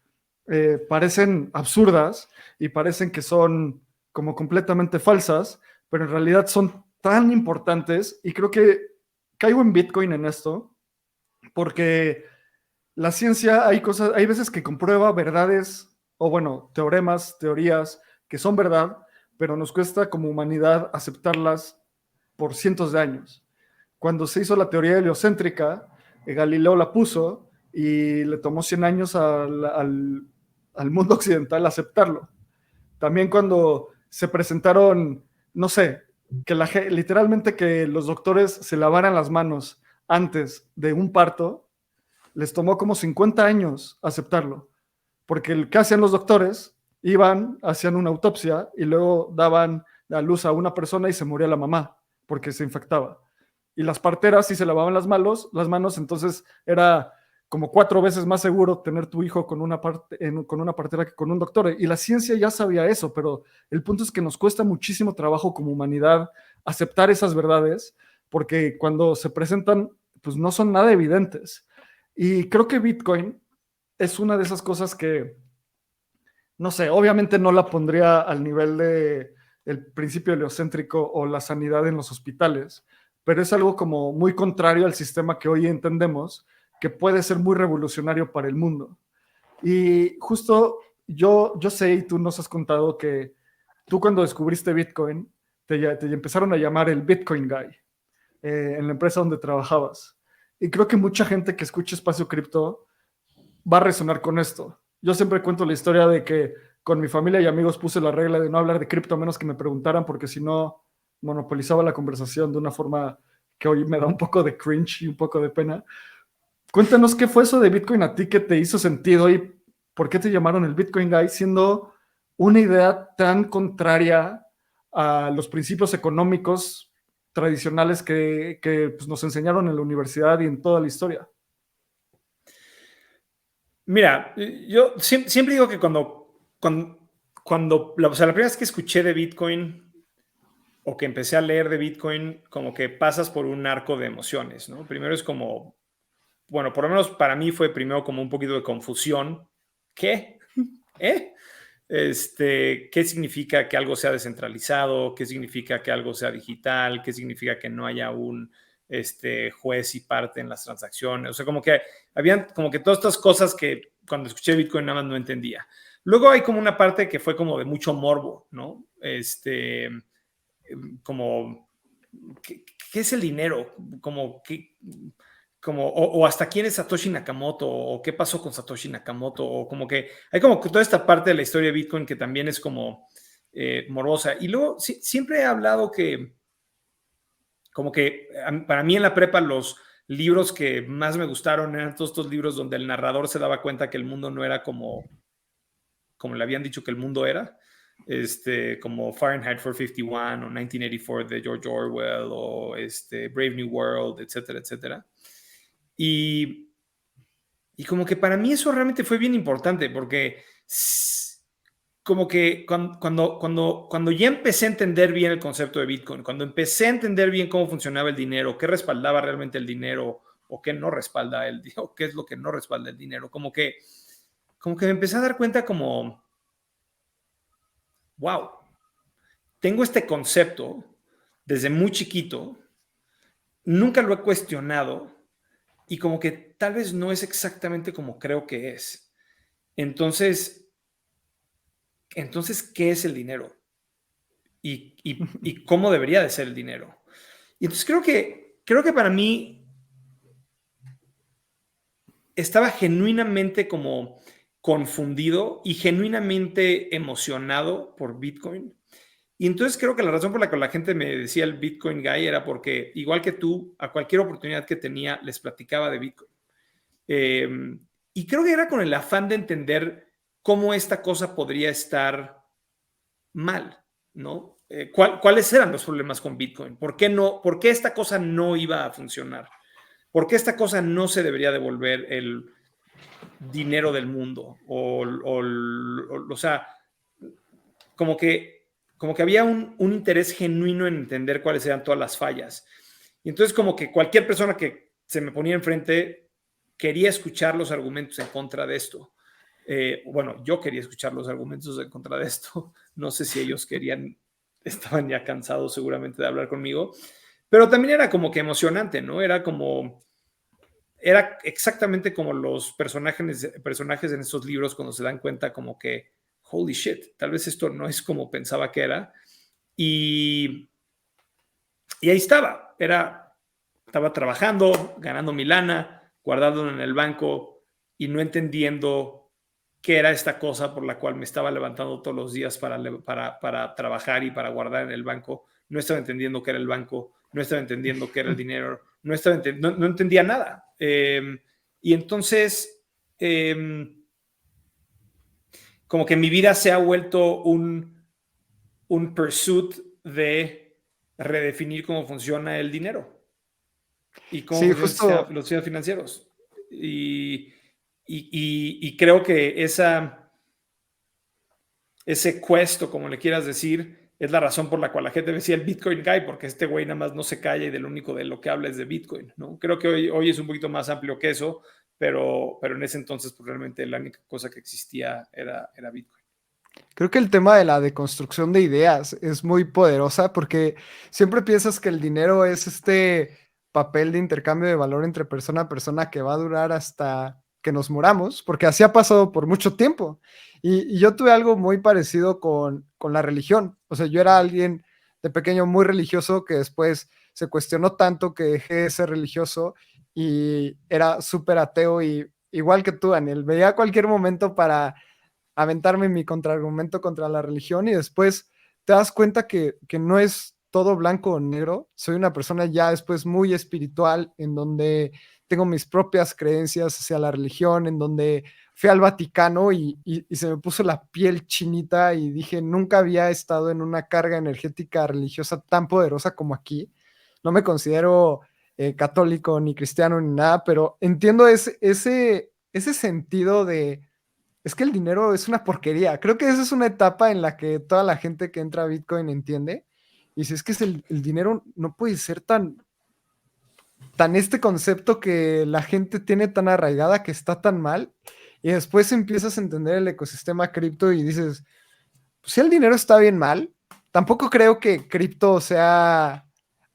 parecen absurdas y parecen que son como completamente falsas, pero en realidad son tan importantes y creo que caigo en Bitcoin en esto, porque la ciencia hay veces que comprueba verdades o bueno, teoremas, teorías que son verdad, pero nos cuesta como humanidad aceptarlas por cientos de años. Cuando se hizo la teoría heliocéntrica, Galileo la puso y le tomó 100 años al mundo occidental aceptarlo. También cuando se presentaron, no sé, literalmente que los doctores se lavaran las manos antes de un parto, les tomó como 50 años aceptarlo, porque el que hacían los doctores, iban, hacían una autopsia y luego daban a luz a una persona y se moría la mamá porque se infectaba. Y las parteras sí se lavaban las manos, entonces era como 4 veces más seguro tener tu hijo con una partera que con un doctor. Y la ciencia ya sabía eso, pero el punto es que nos cuesta muchísimo trabajo como humanidad aceptar esas verdades, porque cuando se presentan, pues no son nada evidentes. Y creo que Bitcoin es una de esas cosas que, no sé, obviamente no la pondría al nivel de el principio heliocéntrico o la sanidad en los hospitales, pero es algo como muy contrario al sistema que hoy entendemos, que puede ser muy revolucionario para el mundo. Y justo yo sé, y tú nos has contado que tú cuando descubriste Bitcoin, te empezaron a llamar el Bitcoin Guy en la empresa donde trabajabas. Y creo que mucha gente que escucha Espacio Cripto va a resonar con esto. Yo siempre cuento la historia de que con mi familia y amigos puse la regla de no hablar de cripto a menos que me preguntaran, porque si no monopolizaba la conversación de una forma que hoy me da un poco de cringe y un poco de pena. Cuéntanos qué fue eso de Bitcoin a ti que te hizo sentido y por qué te llamaron el Bitcoin Guy siendo una idea tan contraria a los principios económicos tradicionales que pues, nos enseñaron en la universidad y en toda la historia. Mira, yo siempre digo que o sea, la primera vez que escuché de Bitcoin o que empecé a leer de Bitcoin, como que pasas por un arco de emociones, ¿no? Primero es como, bueno, por lo menos para mí fue primero como un poquito de confusión. ¿Qué? ¿Eh? ¿Qué significa que algo sea descentralizado? ¿Qué significa que algo sea digital? ¿Qué significa que no haya un juez y parte en las transacciones? O sea, como que habían como que todas estas cosas que cuando escuché Bitcoin nada más no entendía. Luego hay como una parte que fue como de mucho morbo, ¿no? Como, ¿qué es el dinero? O hasta quién es Satoshi Nakamoto, o qué pasó con Satoshi Nakamoto, o como que hay como toda esta parte de la historia de Bitcoin que también es como morbosa. Y luego siempre he hablado que, como que para mí en la prepa los libros que más me gustaron eran todos estos libros donde el narrador se daba cuenta que el mundo no era como le habían dicho que el mundo era. Como Fahrenheit 451 o 1984 de George Orwell o Brave New World, etcétera, etcétera. Y como que para mí eso realmente fue bien importante porque como que cuando ya empecé a entender bien el concepto de Bitcoin, cuando empecé a entender bien cómo funcionaba el dinero, qué respaldaba realmente el dinero o qué no respalda el dinero, o qué es lo que no respalda el dinero, como que me empecé a dar cuenta como, wow, tengo este concepto desde muy chiquito, nunca lo he cuestionado y como que tal vez no es exactamente como creo que es. Entonces, ¿qué es el dinero? ¿Y cómo debería de ser el dinero? Y entonces creo que para mí estaba genuinamente como confundido y genuinamente emocionado por Bitcoin. Y entonces creo que la razón por la que la gente me decía el Bitcoin Guy era porque, igual que tú, a cualquier oportunidad que tenía, les platicaba de Bitcoin. Y creo que era con el afán de entender cómo esta cosa podría estar mal, ¿no? ¿Cuáles eran los problemas con Bitcoin? ¿Por qué esta cosa no iba a funcionar? ¿Por qué esta cosa no se debería devolver el dinero del mundo? O sea, como que había un interés genuino en entender cuáles eran todas las fallas. Y entonces como que cualquier persona que se me ponía enfrente quería escuchar los argumentos en contra de esto. Bueno, yo quería escuchar los argumentos en contra de esto. No sé si ellos querían, estaban ya cansados seguramente de hablar conmigo, pero también era como que emocionante, ¿no? Era exactamente como los personajes en estos libros cuando se dan cuenta como que, holy shit, tal vez esto no es como pensaba que era. Y ahí estaba trabajando, ganando mi lana, guardándolo en el banco y no entendiendo qué era esta cosa por la cual me estaba levantando todos los días para trabajar y para guardar en el banco. No estaba entendiendo qué era el banco, no estaba entendiendo qué era el dinero, no entendía nada. Y entonces, como que mi vida se ha vuelto un pursuit de redefinir cómo funciona el dinero y cómo Sí, funcionan justo. los sistemas financieros. Y creo que ese cuesto, como le quieras decir, es la razón por la cual la gente decía el Bitcoin Guy, porque este güey nada más no se calla y de lo único de lo que habla es de Bitcoin, ¿no? Creo que hoy es un poquito más amplio que eso, pero en ese entonces pues, realmente la única cosa que existía era Bitcoin. Creo que el tema de la deconstrucción de ideas es muy poderosa porque siempre piensas que el dinero es este papel de intercambio de valor entre persona a persona que va a durar hasta que nos moramos, porque así ha pasado por mucho tiempo. Y yo tuve algo muy parecido con la religión. O sea, yo era alguien de pequeño muy religioso que después se cuestionó tanto que dejé de ser religioso y era súper ateo y igual que tú, Daniel, veía cualquier momento para aventarme mi contraargumento contra la religión y después te das cuenta que no es todo blanco o negro. Soy una persona ya después muy espiritual, en donde tengo mis propias creencias hacia la religión, en donde fui al Vaticano y se me puso la piel chinita y dije, nunca había estado en una carga energética religiosa tan poderosa como aquí. No me considero católico ni cristiano ni nada, pero entiendo ese sentido de es que el dinero es una porquería. Creo que esa es una etapa en la que toda la gente que entra a Bitcoin entiende. Y si es que el dinero no puede ser tan este concepto que la gente tiene tan arraigada que está tan mal. Y después empiezas a entender el ecosistema cripto y dices, pues, si el dinero está bien mal, tampoco creo que cripto sea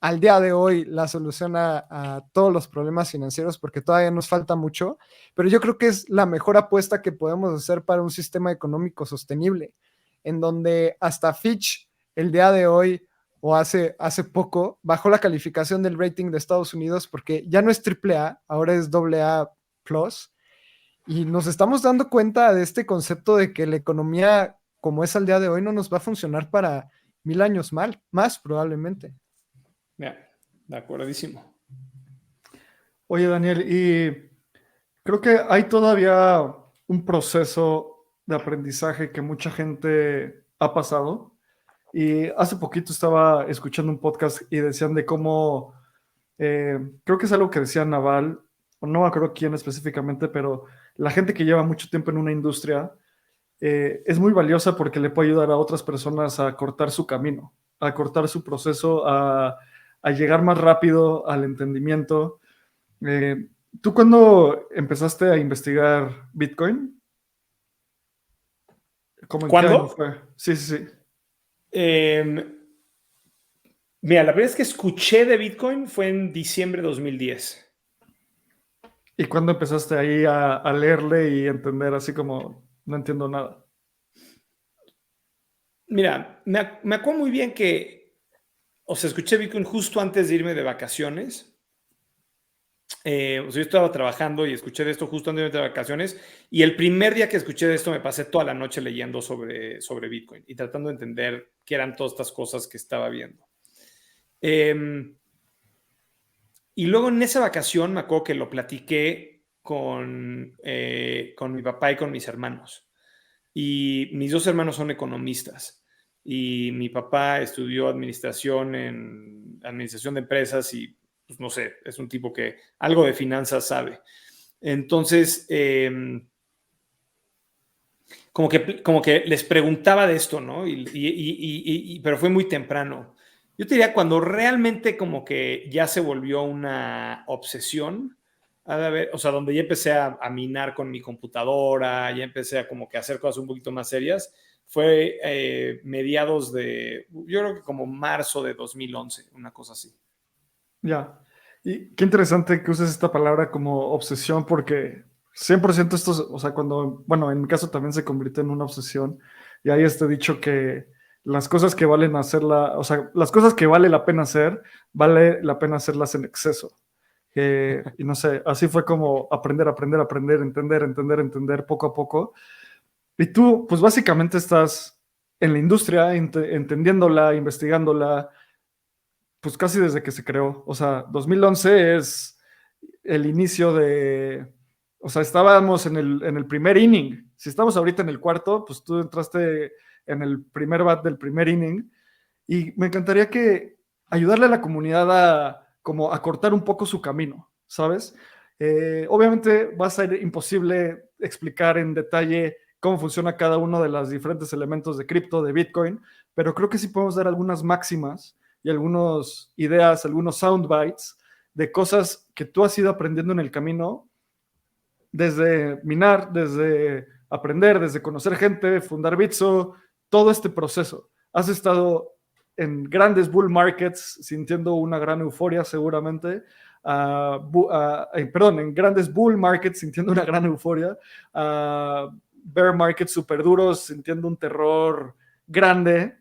al día de hoy la solución a todos los problemas financieros porque todavía nos falta mucho, pero yo creo que es la mejor apuesta que podemos hacer para un sistema económico sostenible, en donde hasta Fitch el día de hoy o hace poco bajó la calificación del rating de Estados Unidos porque ya no es AAA, ahora es AA+, y nos estamos dando cuenta de este concepto de que la economía como es al día de hoy no nos va a funcionar para 1000 años más probablemente. Ya, de acuerdísimo. Oye, Daniel, y creo que hay todavía un proceso de aprendizaje que mucha gente ha pasado. Y hace poquito estaba escuchando un podcast y decían de cómo, creo que es algo que decía Naval, o no me acuerdo quién específicamente, pero la gente que lleva mucho tiempo en una industria es muy valiosa porque le puede ayudar a otras personas a cortar su camino, a cortar su proceso, a llegar más rápido al entendimiento. Eh, ¿Tú cuándo empezaste a investigar Bitcoin? ¿Cómo en qué año ¿Cuándo? fue? Sí, sí, sí. Mira, la primera vez que escuché de Bitcoin fue en diciembre de 2010. ¿Y cuándo empezaste ahí a leerle y entender así como no entiendo nada? Mira, me acuerdo muy bien que, o sea, escuché Bitcoin justo antes de irme de vacaciones. O sea, yo estaba trabajando y escuché de esto justo antes de irme de vacaciones. Y el primer día que escuché de esto me pasé toda la noche leyendo sobre Bitcoin y tratando de entender qué eran todas estas cosas que estaba viendo. Y luego en esa vacación me acuerdo que lo platiqué con mi papá y con mis hermanos. Y mis dos hermanos son economistas. Y mi papá estudió administración de empresas y, pues, no sé, es un tipo que algo de finanzas sabe. Entonces, como que les preguntaba de esto, ¿no? Pero fue muy temprano. Yo te diría cuando realmente como que ya se volvió una obsesión, o sea, donde ya empecé a minar con mi computadora, ya empecé a como que hacer cosas un poquito más serias, fue mediados yo creo que como marzo de 2011, una cosa así. Ya. Y qué interesante que uses esta palabra como obsesión, porque 100% esto, o sea, bueno, en mi caso también se convirtió en una obsesión, y hay este dicho que las cosas que valen hacerla, o sea, las cosas que vale la pena hacer, vale la pena hacerlas en exceso. Y no sé, así fue como aprender, aprender, aprender, entender, entender, entender poco a poco. Y tú, pues básicamente estás en la industria, entendiéndola, investigándola, pues casi desde que se creó. O sea, 2011 es el inicio o sea, estábamos en el primer inning. Si estamos ahorita en el cuarto, pues tú entraste en el primer bat del primer inning. Y me encantaría ayudarle a la comunidad como a cortar un poco su camino, ¿sabes? Obviamente va a ser imposible explicar en detalle cómo funciona cada uno de los diferentes elementos de cripto, de Bitcoin, pero creo que sí podemos dar algunas máximas y algunas ideas, algunos soundbites de cosas que tú has ido aprendiendo en el camino, desde minar, desde aprender, desde conocer gente, fundar Bitso, todo este proceso. Has estado en grandes bull markets sintiendo una gran euforia seguramente, perdón, en grandes bull markets sintiendo una gran euforia, bear markets super duros sintiendo un terror grande.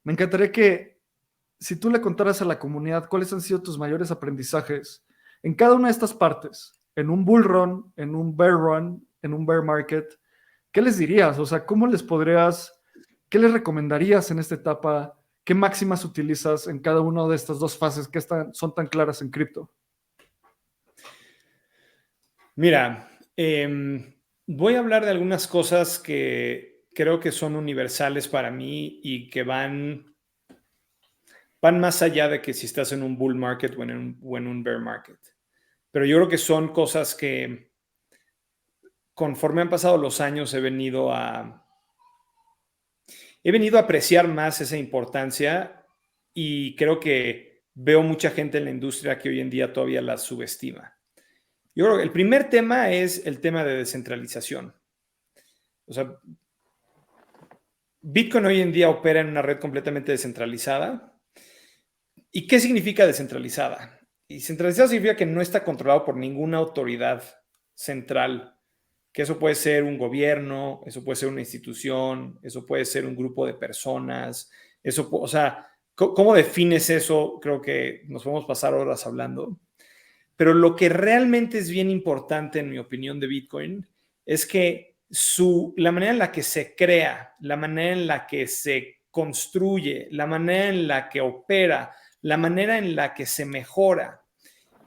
Me encantaría que si tú le contaras a la comunidad cuáles han sido tus mayores aprendizajes en cada una de estas partes, en un bull run, en un bear run, en un bear market, ¿qué les dirías? O sea, qué les recomendarías en esta etapa? ¿Qué máximas utilizas en cada una de estas dos fases que son tan claras en cripto? Mira, voy a hablar de algunas cosas que creo que son universales para mí y que van más allá de que si estás en un bull market o en un bear market. Pero yo creo que son cosas que conforme han pasado los años he venido a apreciar más esa importancia y creo que veo mucha gente en la industria que hoy en día todavía la subestima. Yo creo que el primer tema es el tema de descentralización. O sea, Bitcoin hoy en día opera en una red completamente descentralizada. ¿Y qué significa descentralizada? Y centralizada significa que no está controlado por ninguna autoridad central, que eso puede ser un gobierno, eso puede ser una institución, eso puede ser un grupo de personas, o sea, ¿cómo defines eso? Creo que nos podemos pasar horas hablando. Pero lo que realmente es bien importante, en mi opinión, de Bitcoin, es que la manera en la que se crea, la manera en la que se construye, la manera en la que opera, la manera en la que se mejora,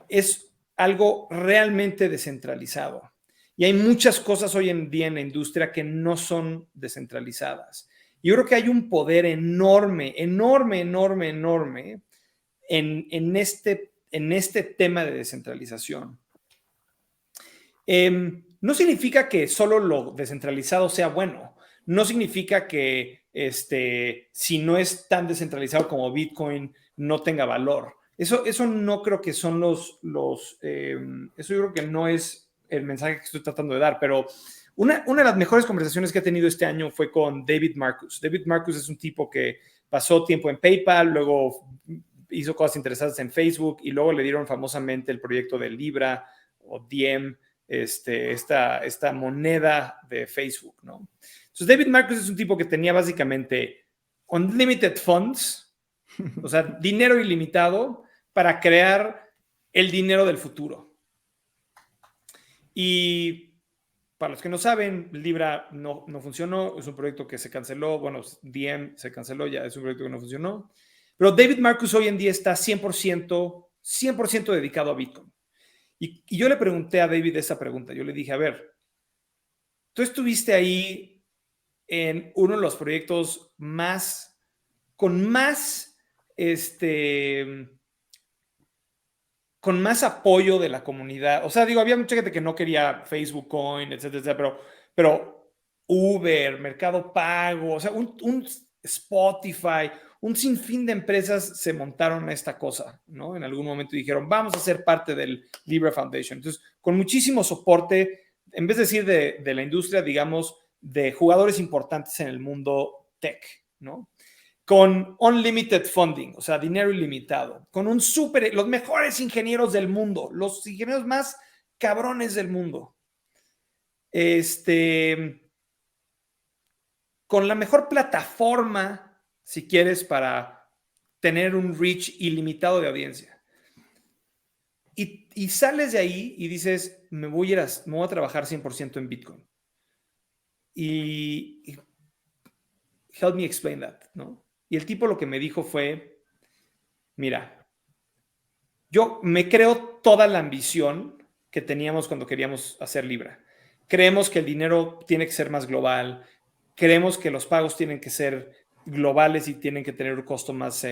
es algo realmente descentralizado. Y hay muchas cosas hoy en día en la industria que no son descentralizadas. Yo creo que hay un poder enorme, enorme, enorme, enorme en este tema de descentralización. No significa que solo lo descentralizado sea bueno. No significa que si no es tan descentralizado como Bitcoin no tenga valor. Eso no creo que son eso yo creo que no es el mensaje que estoy tratando de dar, pero una de las mejores conversaciones que he tenido este año fue con David Marcus. David Marcus es un tipo que pasó tiempo en PayPal, luego hizo cosas interesantes en Facebook y luego le dieron famosamente el proyecto de Libra o Diem, esta moneda de Facebook, ¿no? Entonces David Marcus es un tipo que tenía básicamente unlimited funds, o sea, dinero ilimitado para crear el dinero del futuro. Y para los que no saben, Libra no funcionó, es un proyecto que se canceló, bueno, Diem se canceló ya, es un proyecto que no funcionó. Pero David Marcus hoy en día está 100% dedicado a Bitcoin. Y yo le pregunté a David esa pregunta. Yo le dije, a ver, tú estuviste ahí en uno de los proyectos con más apoyo de la comunidad. O sea, digo, había mucha gente que no quería Facebook Coin, etcétera, pero Uber, Mercado Pago, o sea, un Spotify, un sinfín de empresas se montaron a esta cosa, ¿no? En algún momento dijeron, vamos a ser parte del Libra Foundation. Entonces, con muchísimo soporte, en vez de decir de la industria, digamos, de jugadores importantes en el mundo tech, ¿no? Con unlimited funding, o sea, dinero ilimitado, con los mejores ingenieros del mundo, los ingenieros más cabrones del mundo. Con la mejor plataforma, si quieres, para tener un reach ilimitado de audiencia. Y sales de ahí y dices, me voy a trabajar 100% en Bitcoin. Y help me explain that, ¿no? Y el tipo lo que me dijo fue, mira, yo me creo toda la ambición que teníamos cuando queríamos hacer Libra. Creemos que el dinero tiene que ser más global, creemos que los pagos tienen que ser globales y tienen que tener un costo más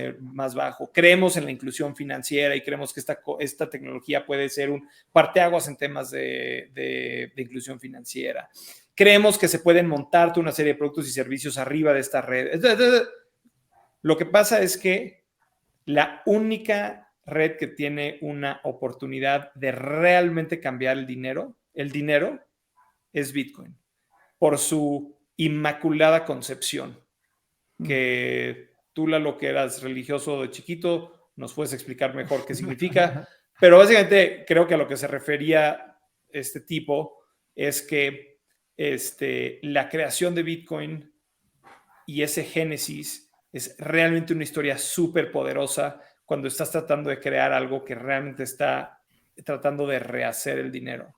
bajo. Creemos en la inclusión financiera y creemos que esta tecnología puede ser un parteaguas en temas de inclusión financiera. Creemos que se pueden montar toda una serie de productos y servicios arriba de esta red. Lo que pasa es que la única red que tiene una oportunidad de realmente cambiar el dinero es Bitcoin, por su inmaculada concepción, que tú, Lalo, que eras religioso de chiquito, nos puedes explicar mejor qué significa, pero básicamente creo que a lo que se refería este tipo es que la creación de Bitcoin y ese génesis es realmente una historia súper poderosa cuando estás tratando de crear algo que realmente está tratando de rehacer el dinero.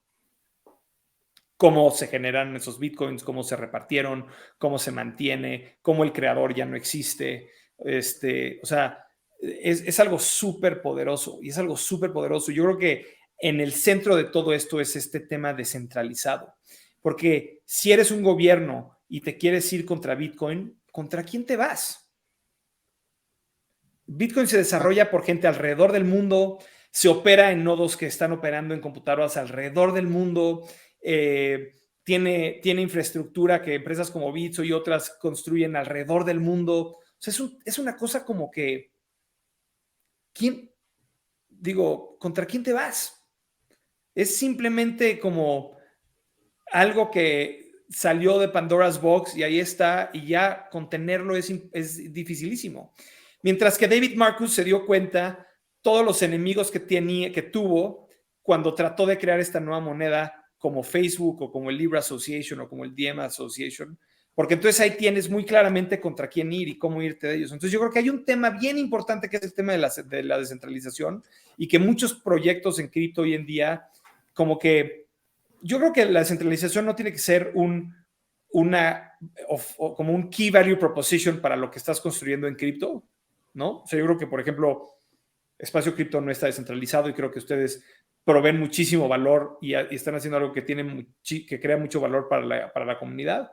Cómo se generan esos bitcoins, cómo se repartieron, cómo se mantiene, cómo el creador ya no existe. O sea, es algo súper poderoso y es algo súper poderoso. Yo creo que en el centro de todo esto es este tema descentralizado. Porque si eres un gobierno y te quieres ir contra Bitcoin, ¿contra quién te vas? Bitcoin se desarrolla por gente alrededor del mundo, se opera en nodos que están operando en computadoras alrededor del mundo, tiene infraestructura que empresas como Bitso y otras construyen alrededor del mundo. O sea, es una cosa como que, ¿contra quién te vas? Es simplemente como algo que salió de Pandora's Box y ahí está, y ya contenerlo es dificilísimo. Mientras que David Marcus se dio cuenta todos los enemigos que tuvo cuando trató de crear esta nueva moneda como Facebook o como el Libra Association o como el Diem Association, porque entonces ahí tienes muy claramente contra quién ir y cómo irte de ellos. Entonces yo creo que hay un tema bien importante que es el tema de la descentralización y que muchos proyectos en cripto hoy en día, como que yo creo que la descentralización no tiene que ser como un key value proposition para lo que estás construyendo en cripto, ¿no? O sea, yo creo que, por ejemplo, Espacio Cripto no está descentralizado y creo que ustedes proveen muchísimo valor y están haciendo algo que crea mucho valor para la comunidad.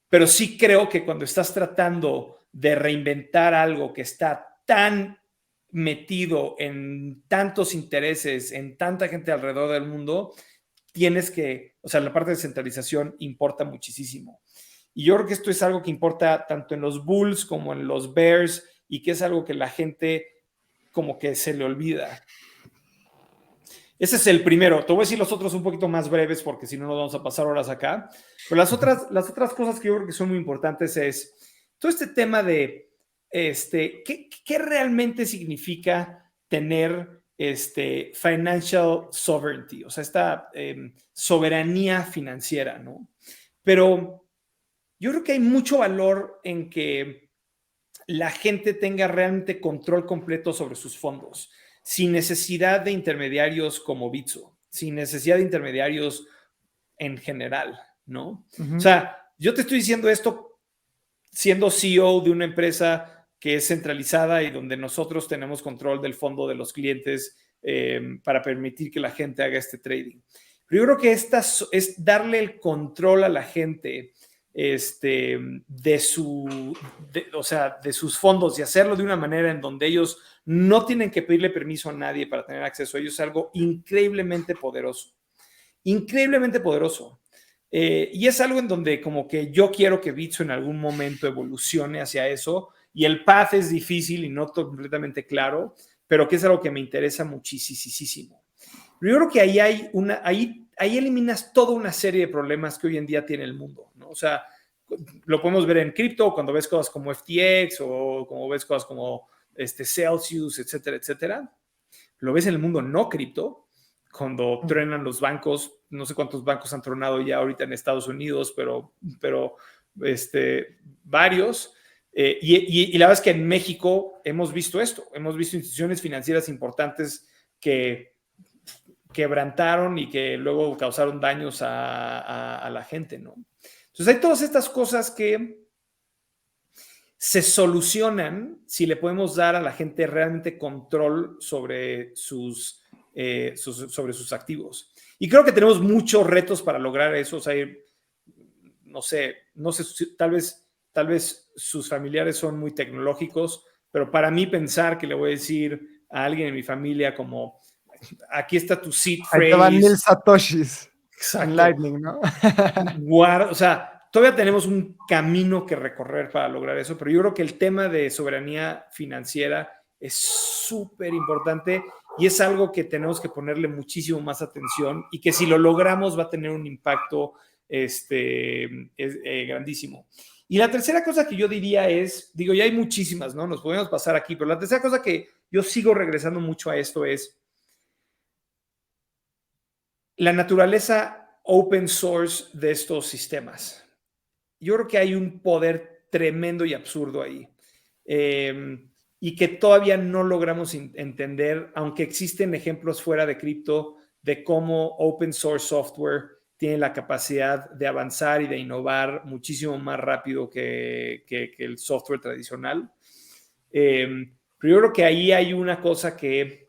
Pero sí creo que cuando estás tratando de reinventar algo que está tan metido en tantos intereses, en tanta gente alrededor del mundo, la parte de descentralización importa muchísimo. Y yo creo que esto es algo que importa tanto en los bulls como en los bears y que es algo que la gente como que se le olvida. Ese es el primero. Te voy a decir los otros un poquito más breves porque si no nos vamos a pasar horas acá. Pero las otras cosas que yo creo que son muy importantes es todo este tema de ¿qué realmente significa tener financial sovereignty? O sea, esta soberanía financiera, ¿no? Pero yo creo que hay mucho valor en que la gente tenga realmente control completo sobre sus fondos, sin necesidad de intermediarios como Bitso, sin necesidad de intermediarios en general, ¿no? O sea, yo te estoy diciendo esto siendo CEO de una empresa que es centralizada y donde nosotros tenemos control del fondo de los clientes para permitir que la gente haga este trading. Pero yo creo que es darle el control a la gente de sus fondos y hacerlo de una manera en donde ellos no tienen que pedirle permiso a nadie para tener acceso a ellos, es algo increíblemente poderoso. Increíblemente poderoso. Y es algo en donde como que yo quiero que Bitso en algún momento evolucione hacia eso y el path es difícil y no completamente claro, pero que es algo que me interesa muchísimo. Pero yo creo que ahí eliminas toda una serie de problemas que hoy en día tiene el mundo, ¿no? O sea, lo podemos ver en cripto cuando ves cosas como FTX o como ves cosas como Celsius, etcétera, etcétera. Lo ves en el mundo no cripto, cuando truenan los bancos, no sé cuántos bancos han tronado ya ahorita en Estados Unidos, pero varios. Y la verdad es que en México hemos visto esto, hemos visto instituciones financieras importantes que quebrantaron y que luego causaron daños a la gente, ¿no? Entonces hay todas estas cosas que se solucionan si le podemos dar a la gente realmente control sobre sus activos. Y creo que tenemos muchos retos para lograr eso. O sea, no sé, tal vez sus familiares son muy tecnológicos, pero para mí pensar que le voy a decir a alguien en mi familia como, aquí está tu seed phrase. Ahí te van 1000 satoshis. Exacto. En Lightning, ¿no? O sea, todavía tenemos un camino que recorrer para lograr eso, pero yo creo que el tema de soberanía financiera es súper importante y es algo que tenemos que ponerle muchísimo más atención y que si lo logramos va a tener un impacto grandísimo. Y la tercera cosa que yo diría es, digo, ya hay muchísimas, ¿no? Nos podemos pasar aquí, pero la tercera cosa que yo sigo regresando mucho a esto es la naturaleza open source de estos sistemas. Yo creo que hay un poder tremendo y absurdo ahí. Y que todavía no logramos entender, aunque existen ejemplos fuera de cripto, de cómo open source software tiene la capacidad de avanzar y de innovar muchísimo más rápido que el software tradicional. Pero yo creo que ahí hay una cosa que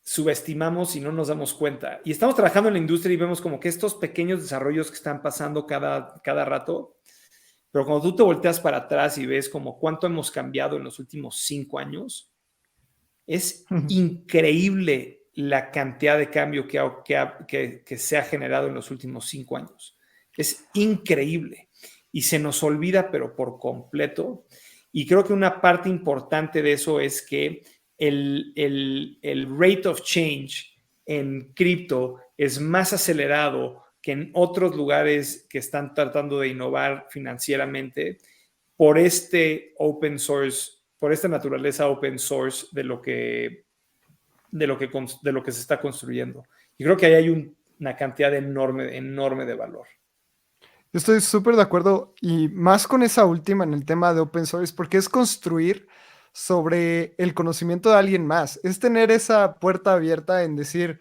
subestimamos y no nos damos cuenta. Y estamos trabajando en la industria y vemos como que estos pequeños desarrollos que están pasando cada rato, pero cuando tú te volteas para atrás y ves como cuánto hemos cambiado en los últimos 5 años, es increíble la cantidad de cambio que se ha generado en los últimos 5 años. Es increíble. Y se nos olvida, pero por completo. Y creo que una parte importante de eso es que el rate of change en cripto es más acelerado que en otros lugares que están tratando de innovar financieramente por open source, por esta naturaleza open source de lo que se está construyendo. Y creo que ahí hay una cantidad enorme de valor. Yo estoy súper de acuerdo y más con esa última en el tema de open source, porque es construir sobre el conocimiento de alguien más. Es tener esa puerta abierta en decir,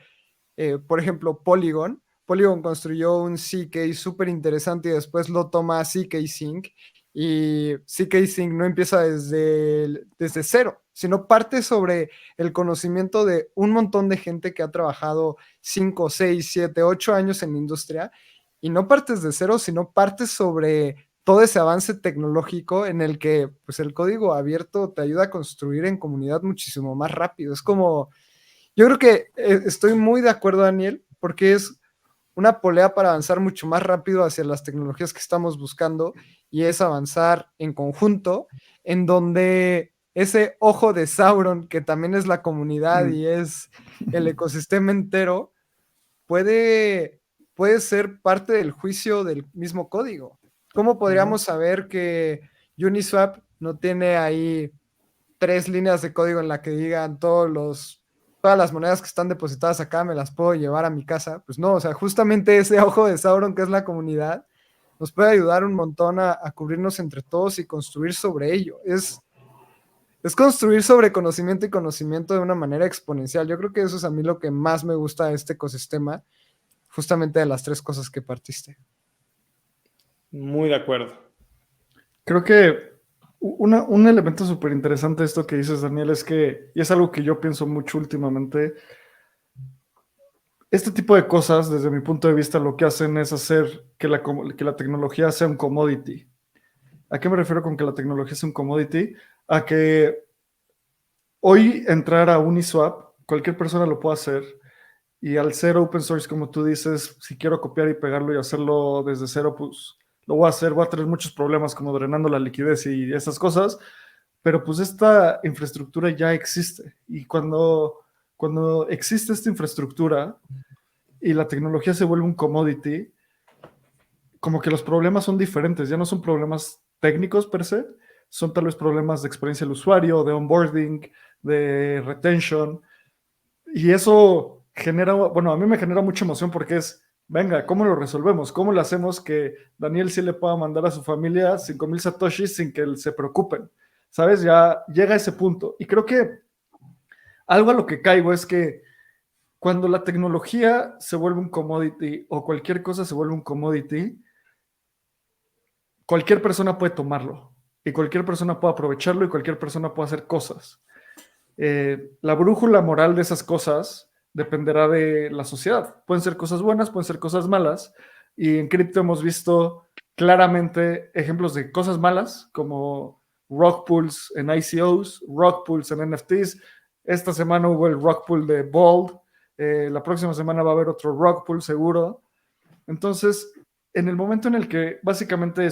por ejemplo, Polygon. Polygon construyó un CK súper interesante y después lo toma CK Sync. Y CK Sync no empieza desde cero, sino parte sobre el conocimiento de un montón de gente que ha trabajado 5, 6, 7, 8 años en la industria. Y no partes de cero, sino partes sobre todo ese avance tecnológico en el que pues, el código abierto te ayuda a construir en comunidad muchísimo más rápido. Es como, yo creo que estoy muy de acuerdo, Daniel, porque es una polea para avanzar mucho más rápido hacia las tecnologías que estamos buscando y es avanzar en conjunto, en donde ese ojo de Sauron, que también es la comunidad y es el ecosistema entero, puede ser parte del juicio del mismo código. ¿Cómo podríamos saber que Uniswap no tiene ahí 3 líneas de código en la que digan todas las monedas que están depositadas acá me las puedo llevar a mi casa? Pues no, o sea, justamente ese ojo de Sauron que es la comunidad nos puede ayudar un montón a cubrirnos entre todos y construir sobre ello. Es construir sobre conocimiento y conocimiento de una manera exponencial. Yo creo que eso es a mí lo que más me gusta de este ecosistema, justamente de las 3 cosas que partiste. Muy de acuerdo. Creo que un elemento súper interesante de esto que dices, Daniel, es que, y es algo que yo pienso mucho últimamente, este tipo de cosas, desde mi punto de vista, lo que hacen es hacer que la tecnología sea un commodity. ¿A qué me refiero con que la tecnología sea un commodity? A que hoy entrar a Uniswap, cualquier persona lo puede hacer, y al ser open source, como tú dices, si quiero copiar y pegarlo y hacerlo desde cero, pues lo voy a hacer, voy a tener muchos problemas como drenando la liquidez y esas cosas, pero pues esta infraestructura ya existe. Y cuando existe esta infraestructura y la tecnología se vuelve un commodity, como que los problemas son diferentes, ya no son problemas técnicos per se, son tal vez problemas de experiencia del usuario, de onboarding, de retention, y eso genera, bueno, a mí me genera mucha emoción porque es, venga, ¿cómo lo resolvemos? ¿Cómo le hacemos que Daniel sí le pueda mandar a su familia 5,000 satoshis sin que se preocupen? ¿Sabes? Ya llega a ese punto. Y creo que algo a lo que caigo es que cuando la tecnología se vuelve un commodity o cualquier cosa se vuelve un commodity, cualquier persona puede tomarlo y cualquier persona puede aprovecharlo y cualquier persona puede hacer cosas. La brújula moral de esas cosas dependerá de la sociedad. Pueden ser cosas buenas, pueden ser cosas malas. Y en cripto hemos visto claramente ejemplos de cosas malas como rug pulls en ICOs, rug pulls en NFTs. Esta semana hubo el rug pull de Bold. La próxima semana va a haber otro rug pull seguro. Entonces, en el momento en el que básicamente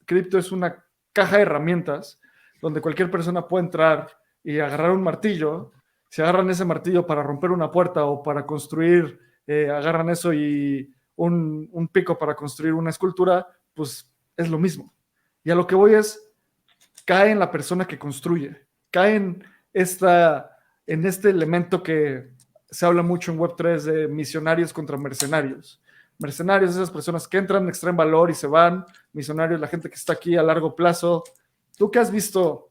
cripto es una caja de herramientas donde cualquier persona puede entrar y agarrar un martillo, si agarran ese martillo para romper una puerta o para construir, agarran eso y un pico para construir una escultura, pues es lo mismo. Y a lo que voy es, cae en la persona que construye, cae en este elemento que se habla mucho en Web3 de misionarios contra mercenarios. Mercenarios, esas personas que entran, extraen valor y se van. Misionarios, la gente que está aquí a largo plazo. Tú que has visto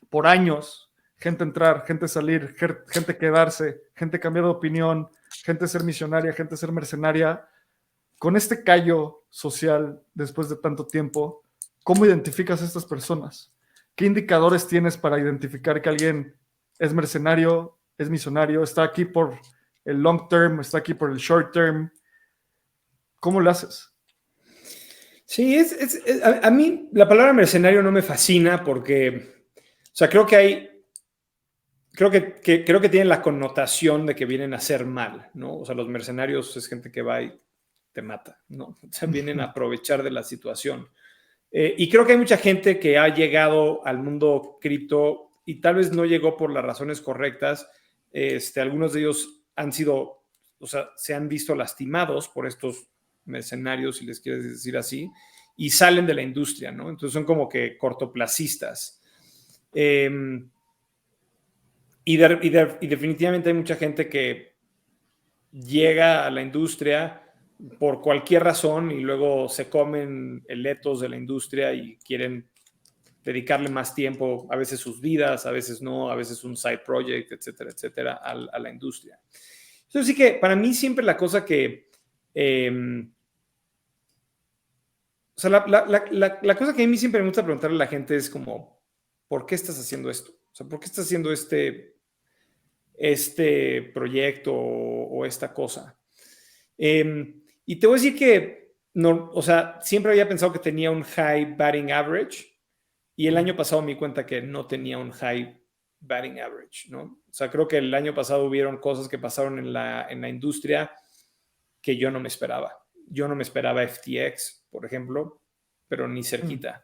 por años gente entrar, gente salir, gente quedarse, gente cambiar de opinión, gente ser misionaria, gente ser mercenaria, con este callo social después de tanto tiempo, ¿cómo identificas a estas personas? ¿Qué indicadores tienes para identificar que alguien es mercenario, es misionario, está aquí por el long term, está aquí por el short term? ¿Cómo lo haces? Sí, a mí la palabra mercenario no me fascina porque, o sea, creo que tienen la connotación de que vienen a hacer mal, ¿no? O sea, los mercenarios es gente que va y te mata, ¿no? O sea, vienen a aprovechar de la situación. Y creo que hay mucha gente que ha llegado al mundo cripto y tal vez no llegó por las razones correctas. Algunos de ellos han sido, o sea, se han visto lastimados por estos mercenarios, si les quieres decir así, y salen de la industria, ¿no? Entonces son como que cortoplacistas. Y definitivamente hay mucha gente que llega a la industria por cualquier razón y luego se comen el ethos de la industria y quieren dedicarle más tiempo, a veces sus vidas, a veces no, a veces un side project, etcétera, etcétera, a la industria. Entonces sí que para mí siempre la cosa que... o sea, la cosa que a mí siempre me gusta preguntarle a la gente es como, ¿por qué estás haciendo esto? O sea, ¿por qué estás haciendo este proyecto o esta cosa? Y te voy a decir que, no, o sea, siempre había pensado que tenía un high batting average y el año pasado me di cuenta que no tenía un high batting average, ¿no? O sea, creo que el año pasado hubieron cosas que pasaron en la industria que yo no me esperaba. Yo no me esperaba FTX, por ejemplo, pero ni cerquita.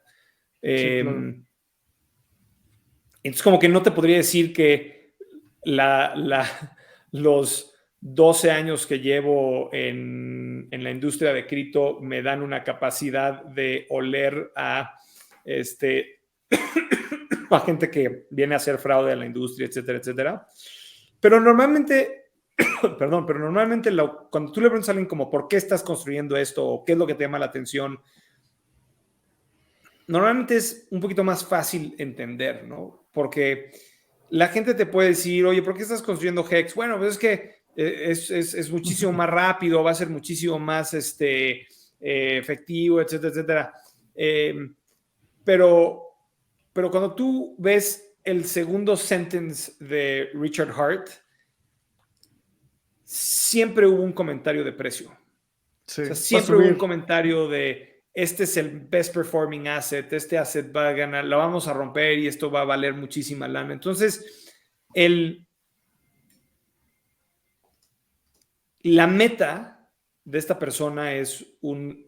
Sí, claro. Entonces, como que no te podría decir que los 12 años que llevo en la industria de cripto me dan una capacidad de oler a a gente que viene a hacer fraude a la industria, etcétera, etcétera. Pero normalmente, perdón, pero normalmente cuando tú le preguntas a alguien como ¿por qué estás construyendo esto? O ¿qué es lo que te llama la atención? Normalmente es un poquito más fácil entender, ¿no? Porque la gente te puede decir, oye, ¿por qué estás construyendo Hex? Bueno, pues es que es muchísimo más rápido, va a ser muchísimo más efectivo, etcétera, etcétera. Pero cuando tú ves el segundo sentence de Richard Hart, siempre hubo un comentario de precio. Sí, O sea, va a siempre hubo un subir. comentario de este es el best performing asset, este asset va a ganar, la vamos a romper y esto va a valer muchísima lana. Entonces, la meta de esta persona es un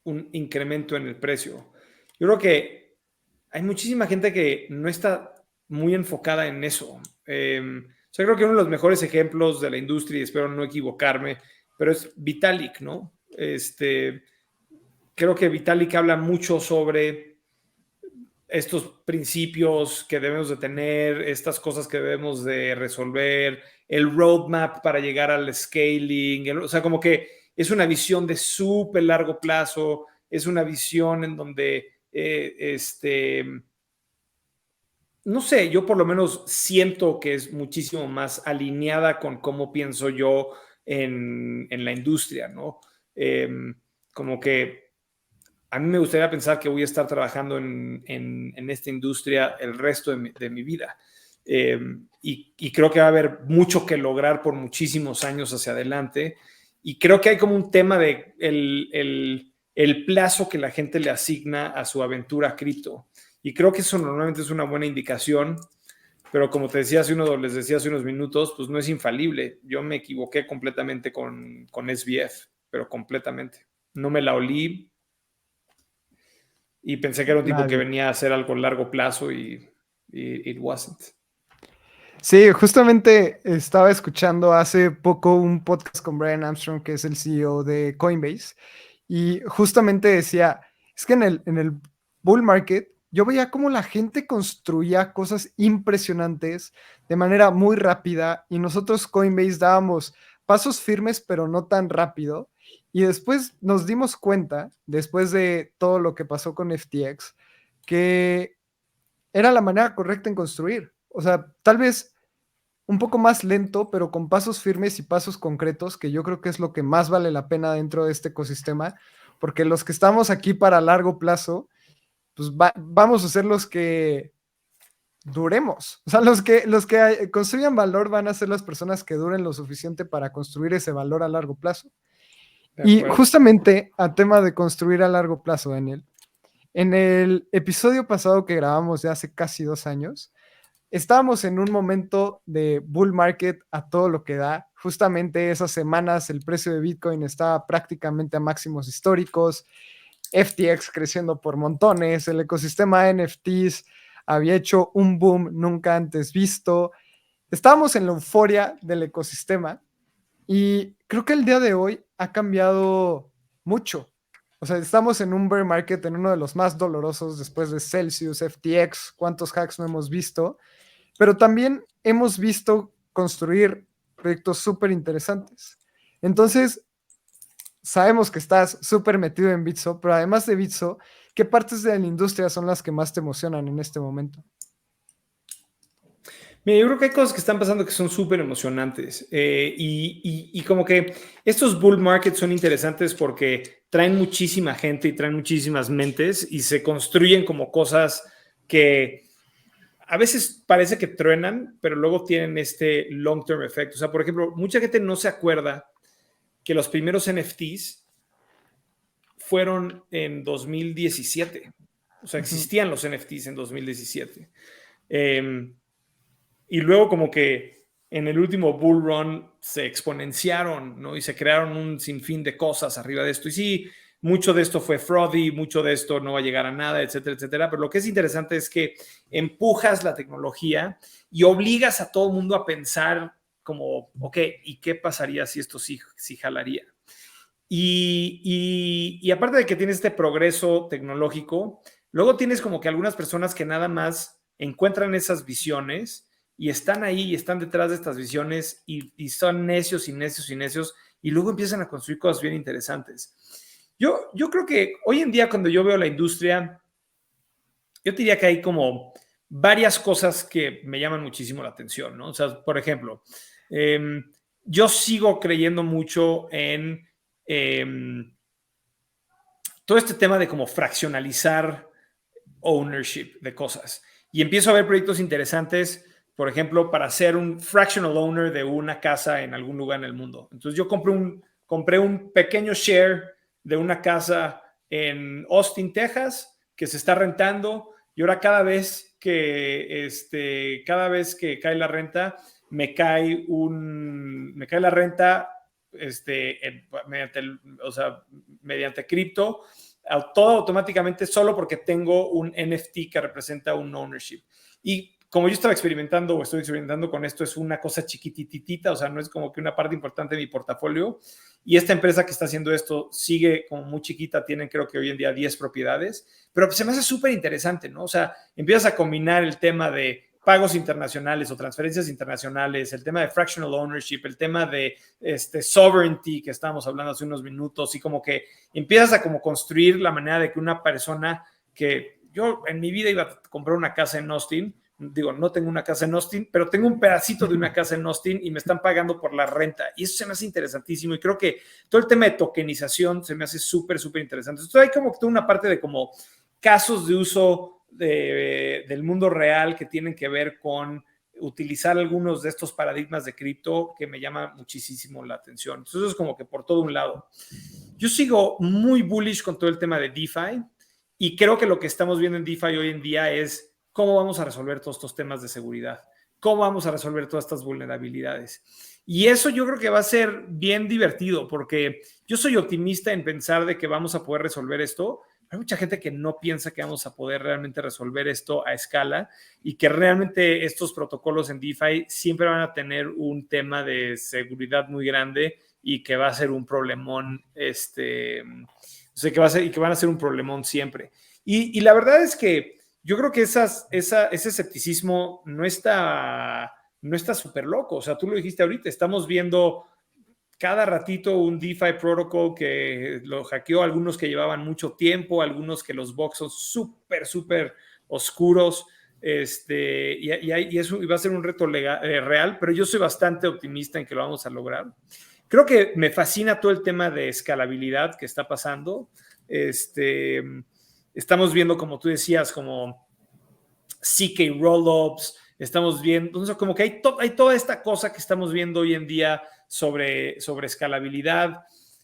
un incremento en el precio. Yo creo que hay muchísima gente que no está muy enfocada en eso. O sea, creo que uno de los mejores ejemplos de la industria, y espero no equivocarme, pero es Vitalik, ¿no? Creo que Vitalik habla mucho sobre estos principios que debemos de tener, estas cosas que debemos de resolver, el roadmap para llegar al scaling, o sea, como que es una visión de súper largo plazo, es una visión en donde, no sé, yo por lo menos siento que es muchísimo más alineada con cómo pienso yo en la industria, ¿no? Como que a mí me gustaría pensar que voy a estar trabajando en esta industria el resto de mi vida. Y creo que va a haber mucho que lograr por muchísimos años hacia adelante. Y creo que hay como un tema de el plazo que la gente le asigna a su aventura cripto. Y creo que eso normalmente es una buena indicación, pero como les decía hace unos minutos, pues no es infalible. Yo me equivoqué completamente con SBF, pero completamente. No me la olí y pensé que era un tipo que Nadie. venía a hacer algo a largo plazo y it wasn't. Sí, justamente estaba escuchando hace poco un podcast con Brian Armstrong, que es el CEO de Coinbase, y justamente decía, es que en el bull market yo veía cómo la gente construía cosas impresionantes de manera muy rápida y nosotros Coinbase dábamos pasos firmes pero no tan rápido y después nos dimos cuenta, después de todo lo que pasó con FTX, que era la manera correcta en construir. O sea, tal vez un poco más lento, pero con pasos firmes y pasos concretos, que yo creo que es lo que más vale la pena dentro de este ecosistema, porque los que estamos aquí para largo plazo, pues vamos a ser los que duremos. O sea, los que construyan valor van a ser las personas que duren lo suficiente para construir ese valor a largo plazo. Y justamente a tema de construir a largo plazo, Daniel, en el episodio pasado que grabamos de hace casi 2 años, estábamos en un momento de bull market a todo lo que da. Justamente esas semanas el precio de Bitcoin estaba prácticamente a máximos históricos, FTX creciendo por montones, el ecosistema de NFTs había hecho un boom nunca antes visto. Estábamos en la euforia del ecosistema y creo que el día de hoy ha cambiado mucho. O sea, estamos en un bear market, en uno de los más dolorosos después de Celsius, FTX, cuántos hacks no hemos visto, pero también hemos visto construir proyectos súper interesantes. Entonces, sabemos que estás súper metido en Bitso, pero además de Bitso, ¿qué partes de la industria son las que más te emocionan en este momento? Mira, yo creo que hay cosas que están pasando que son súper emocionantes y como que estos bull markets son interesantes porque traen muchísima gente y traen muchísimas mentes y se construyen como cosas que a veces parece que truenan, pero luego tienen este long-term effect. O sea, por ejemplo, mucha gente no se acuerda que los primeros NFTs fueron en 2017. O sea, existían los NFTs en 2017. Y luego como que en el último bull run se exponenciaron, ¿no? Y se crearon un sinfín de cosas arriba de esto. Y sí, mucho de esto fue fraudy, mucho de esto no va a llegar a nada, etcétera, etcétera. Pero lo que es interesante es que empujas la tecnología y obligas a todo el mundo a pensar como, ok, ¿y qué pasaría si esto sí jalaría? Y aparte de que tienes este progreso tecnológico, luego tienes como que algunas personas que nada más encuentran esas visiones y están ahí y están detrás de estas visiones y son necios y necios y necios y luego empiezan a construir cosas bien interesantes. Yo creo que hoy en día cuando yo veo la industria, yo diría que hay como varias cosas que me llaman muchísimo la atención, ¿no? O sea, por ejemplo, yo sigo creyendo mucho en todo este tema de como fraccionalizar ownership de cosas. Y empiezo a ver proyectos interesantes, por ejemplo, para ser un fractional owner de una casa en algún lugar en el mundo. Entonces yo compré un pequeño share de una casa en Austin, Texas, que se está rentando y ahora cada vez que cae la renta, me cae la renta mediante cripto todo automáticamente solo porque tengo un NFT que representa un ownership. Y como yo estaba experimentando o estoy experimentando con esto, es una cosa chiquititita, o sea, no es como que una parte importante de mi portafolio. Y esta empresa que está haciendo esto sigue como muy chiquita, tienen creo que hoy en día 10 propiedades, pero se me hace súper interesante, ¿no? O sea, empiezas a combinar el tema de pagos internacionales o transferencias internacionales, el tema de fractional ownership, el tema de sovereignty que estábamos hablando hace unos minutos, y como que empiezas a como construir la manera de que una persona que yo en mi vida iba a comprar una casa en Austin, digo, no tengo una casa en Austin, pero tengo un pedacito de una casa en Austin y me están pagando por la renta. Y eso se me hace interesantísimo. Y creo que todo el tema de tokenización se me hace súper, súper interesante. Entonces hay como toda una parte de como casos de uso del mundo real que tienen que ver con utilizar algunos de estos paradigmas de cripto que me llama muchísimo la atención. Entonces eso es como que por todo un lado. Yo sigo muy bullish con todo el tema de DeFi y creo que lo que estamos viendo en DeFi hoy en día es cómo vamos a resolver todos estos temas de seguridad, cómo vamos a resolver todas estas vulnerabilidades. Y eso yo creo que va a ser bien divertido, porque yo soy optimista en pensar de que vamos a poder resolver esto. Hay mucha gente que no piensa que vamos a poder realmente resolver esto a escala y que realmente estos protocolos en DeFi siempre van a tener un tema de seguridad muy grande y que va a ser un problemón, o sea, que van a ser un problemón siempre. Y la verdad es que yo creo que ese escepticismo no está súper loco. O sea, tú lo dijiste ahorita, estamos viendo cada ratito un DeFi protocol que lo hackeó, algunos que llevaban mucho tiempo, algunos que los bugs son súper, súper oscuros. Y eso va a ser un reto real, pero yo soy bastante optimista en que lo vamos a lograr. Creo que me fascina todo el tema de escalabilidad que está pasando. Estamos viendo, como tú decías, como CK rollups, estamos viendo, entonces como que hay toda esta cosa que estamos viendo hoy en día sobre escalabilidad,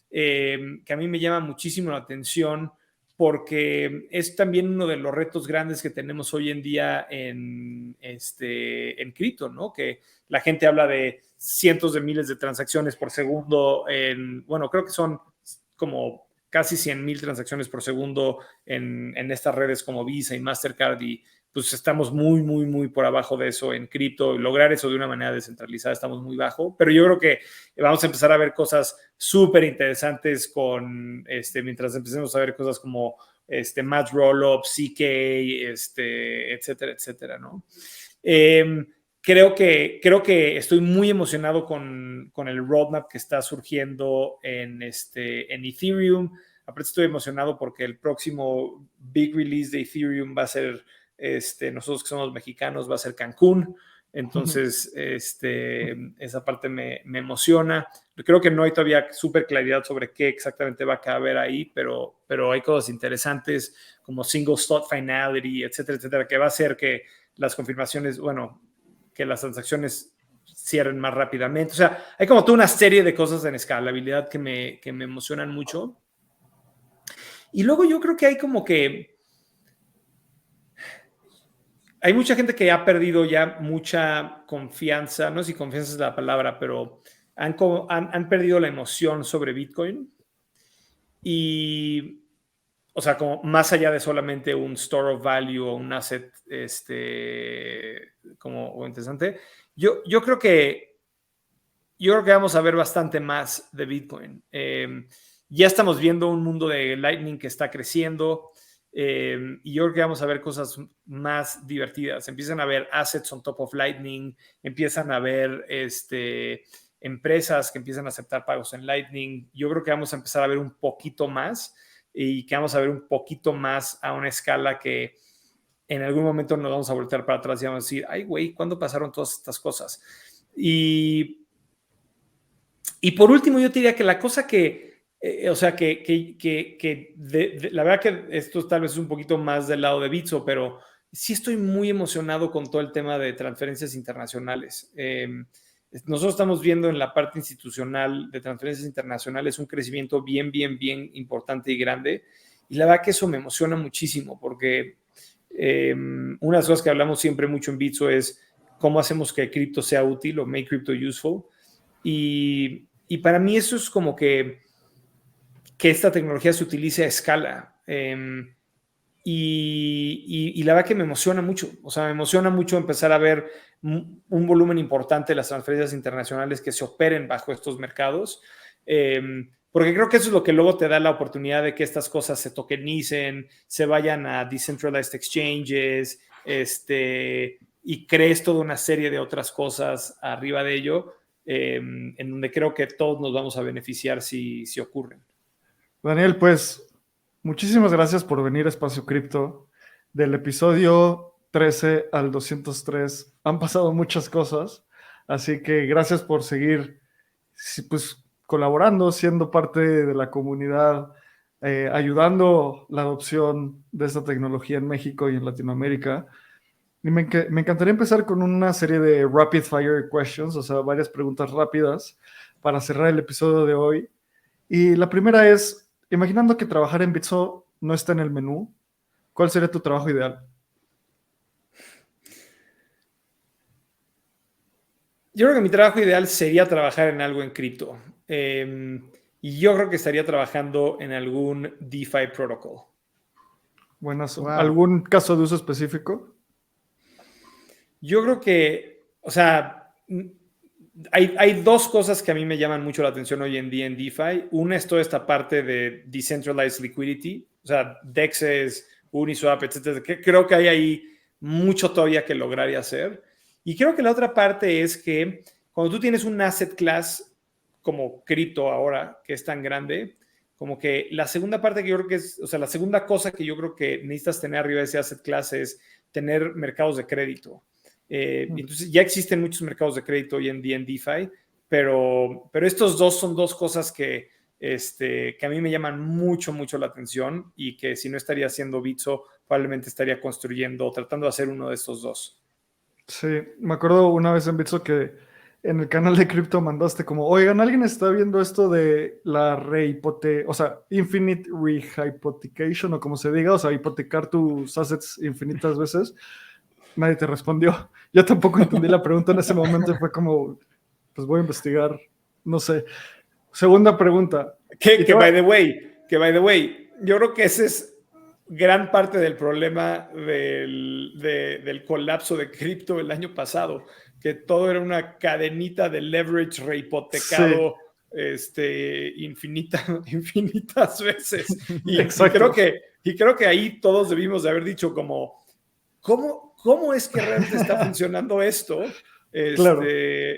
que a mí me llama muchísimo la atención, porque es también uno de los retos grandes que tenemos hoy en día en cripto, ¿no? Que la gente habla de cientos de miles de transacciones por segundo, bueno, creo que son como casi 100,000 transacciones por segundo en estas redes como Visa y Mastercard, y pues estamos muy, muy, muy por abajo de eso en cripto. Lograr eso de una manera descentralizada estamos muy bajo, pero yo creo que vamos a empezar a ver cosas súper interesantes mientras empecemos a ver cosas como match rollup, CK, etcétera, etcétera, ¿no? Creo que estoy muy emocionado con el roadmap que está surgiendo en Ethereum. Aparte estoy emocionado porque el próximo big release de Ethereum va a ser, nosotros que somos mexicanos, va a ser Cancún. Entonces, esa parte me emociona. Creo que no hay todavía súper claridad sobre qué exactamente va a caber ahí, pero hay cosas interesantes como single slot finality, etcétera, etcétera, que va a hacer que las confirmaciones, bueno, que las transacciones cierren más rápidamente. O sea, hay como toda una serie de cosas en escalabilidad que me emocionan mucho. Y luego yo creo que hay como que hay mucha gente que ha perdido ya mucha confianza, no sé si confianza es la palabra, pero han perdido la emoción sobre Bitcoin. Y, o sea, como más allá de solamente un store of value o un asset como interesante, yo creo que vamos a ver bastante más de Bitcoin. Ya estamos viendo un mundo de Lightning que está creciendo, y yo creo que vamos a ver cosas más divertidas. Empiezan a haber assets on top of Lightning, empiezan a haber empresas que empiezan a aceptar pagos en Lightning. Yo creo que vamos a empezar a ver un poquito más, y que vamos a ver un poquito más a una escala que en algún momento nos vamos a voltear para atrás y vamos a decir, ay, güey, ¿cuándo pasaron todas estas cosas? Y por último, yo te diría que la cosa que, o sea, la verdad que esto tal vez es un poquito más del lado de Bitso, pero sí estoy muy emocionado con todo el tema de transferencias internacionales. Nosotros estamos viendo en la parte institucional de transferencias internacionales un crecimiento bien, bien, bien importante y grande. Y la verdad que eso me emociona muchísimo, porque una de las cosas que hablamos siempre mucho en Bitso es cómo hacemos que cripto sea útil o make crypto useful. Y para mí eso es como que que esta tecnología se utilice a escala. Y la verdad que me emociona mucho. O sea, me emociona mucho empezar a ver un volumen importante de las transferencias internacionales que se operen bajo estos mercados. Porque creo que eso es lo que luego te da la oportunidad de que estas cosas se tokenicen, se vayan a decentralized exchanges, y crees toda una serie de otras cosas arriba de ello, en donde creo que todos nos vamos a beneficiar si ocurren. Daniel, pues muchísimas gracias por venir a Espacio Cripto. Del episodio 13 al 203 han pasado muchas cosas, así que gracias por seguir pues, colaborando, siendo parte de la comunidad, ayudando la adopción de esta tecnología en México y en Latinoamérica. Y me encantaría empezar con una serie de rapid fire questions, o sea, varias preguntas rápidas para cerrar el episodio de hoy. Y la primera es, imaginando que trabajar en Bitso no está en el menú, ¿cuál sería tu trabajo ideal? Yo creo que mi trabajo ideal sería trabajar en algo en cripto. Y yo creo que estaría trabajando en algún DeFi protocol. Buenas. Wow. ¿Algún caso de uso específico? Yo creo que, o sea, hay dos cosas que a mí me llaman mucho la atención hoy en día en DeFi. Una es toda esta parte de decentralized liquidity, o sea, DEXs, Uniswap, etcétera. Que creo que hay ahí mucho todavía que lograr y hacer. Y creo que la otra parte es que cuando tú tienes un asset class como cripto ahora, que es tan grande, como que la segunda parte que yo creo que es, o sea, la segunda cosa que yo creo que necesitas tener arriba de ese asset class es tener mercados de crédito. Entonces ya existen muchos mercados de crédito hoy en día en DeFi, pero estos dos son dos cosas que a mí me llaman mucho, mucho la atención y que si no estaría haciendo Bitso, probablemente estaría construyendo, tratando de hacer uno de estos dos. Sí, me acuerdo una vez en Bitso que en el canal de cripto mandaste como, oigan, ¿alguien está viendo esto de la o sea, infinite rehypothecation o como se diga, o sea, hipotecar tus assets infinitas veces? Nadie te respondió. Yo tampoco entendí la pregunta en ese momento y fue como, pues voy a investigar, no sé. Segunda pregunta. Que by the way, yo creo que ese es gran parte del problema del colapso de cripto el año pasado, que todo era una cadenita de leverage rehipotecado infinitas veces. Exacto. Y creo que ahí todos debimos de haber dicho como, ¿cómo es que realmente está funcionando esto? Claro.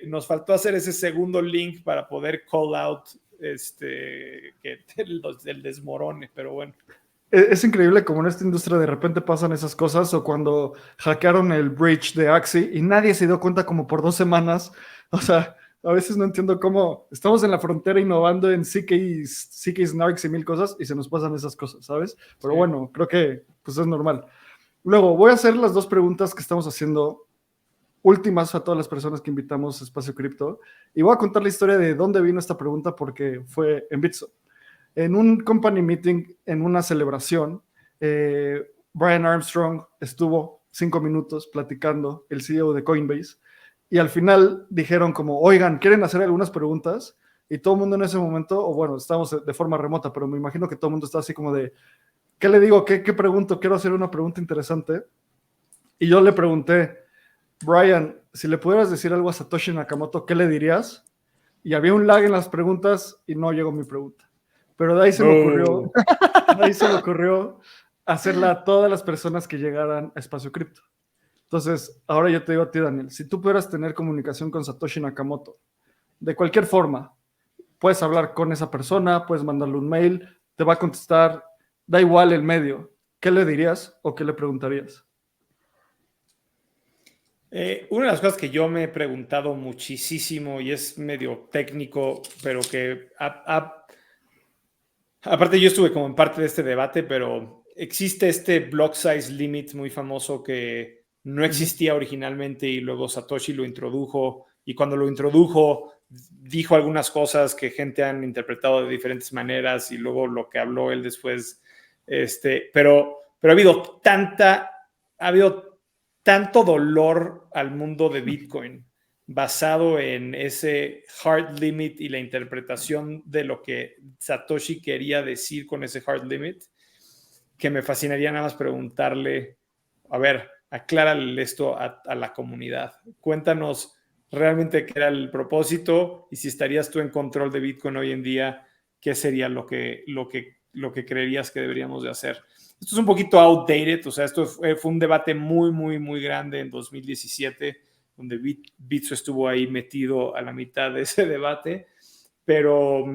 Nos faltó hacer ese segundo link para poder call out el desmorone, pero bueno. Es increíble como en esta industria de repente pasan esas cosas o cuando hackearon el bridge de Axie y nadie se dio cuenta como por 2 semanas. O sea, a veces no entiendo cómo estamos en la frontera innovando en CK Snarks y 1000 cosas y se nos pasan esas cosas, ¿sabes? Pero Sí. bueno, creo que pues es normal. Luego, voy a hacer las 2 preguntas que estamos haciendo últimas a todas las personas que invitamos a Espacio Cripto y voy a contar la historia de dónde vino esta pregunta porque fue en Bitso. En un company meeting, en una celebración, Brian Armstrong estuvo 5 minutos platicando, el CEO de Coinbase, y al final dijeron como, oigan, ¿quieren hacer algunas preguntas? Y todo el mundo en ese momento, o bueno, estamos de forma remota, pero me imagino que todo el mundo está así como de, ¿qué le digo? ¿Qué pregunto? Quiero hacer una pregunta interesante. Y yo le pregunté, Brian, si le pudieras decir algo a Satoshi Nakamoto, ¿qué le dirías? Y había un lag en las preguntas y no llegó mi pregunta. Pero de ahí se me ocurrió hacerla a todas las personas que llegaran a Espacio Cripto. Entonces, ahora yo te digo a ti, Daniel, si tú pudieras tener comunicación con Satoshi Nakamoto, de cualquier forma, puedes hablar con esa persona, puedes mandarle un mail, te va a contestar, da igual el medio. ¿Qué le dirías o qué le preguntarías? Una de las cosas que yo me he preguntado muchísimo y es medio técnico, pero que aparte yo estuve como en parte de este debate, pero existe este block size limit muy famoso que no existía originalmente y luego Satoshi lo introdujo y cuando lo introdujo dijo algunas cosas que gente han interpretado de diferentes maneras y luego lo que habló él después, pero ha habido tanto dolor al mundo de Bitcoin basado en ese hard limit y la interpretación de lo que Satoshi quería decir con ese hard limit, que me fascinaría nada más preguntarle, a ver, aclárale esto a la comunidad. Cuéntanos realmente qué era el propósito y si estarías tú en control de Bitcoin hoy en día, qué sería lo que creerías que deberíamos de hacer. Esto es un poquito outdated, o sea, esto fue un debate muy, muy, muy grande en 2017, donde Bitso estuvo ahí metido a la mitad de ese debate, pero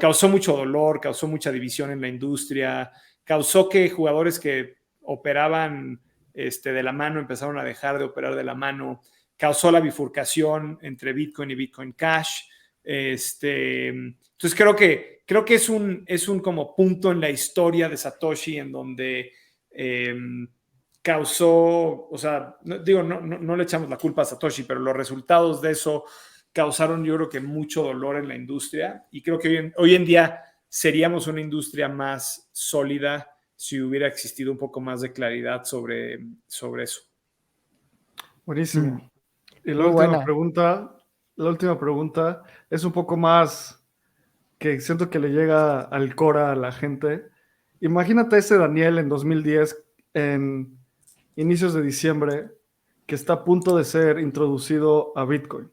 causó mucho dolor, causó mucha división en la industria, causó que jugadores que operaban de la mano empezaron a dejar de operar de la mano, causó la bifurcación entre Bitcoin y Bitcoin Cash. Entonces creo que es un como punto en la historia de Satoshi en donde causó, o sea, no le echamos la culpa a Satoshi, pero los resultados de eso causaron, yo creo que mucho dolor en la industria, y creo que hoy en día seríamos una industria más sólida si hubiera existido un poco más de claridad sobre eso. Buenísimo. Y Muy buena. la última pregunta es un poco más que siento que le llega al cora a la gente. Imagínate ese Daniel en 2010, en inicios de diciembre, que está a punto de ser introducido a Bitcoin.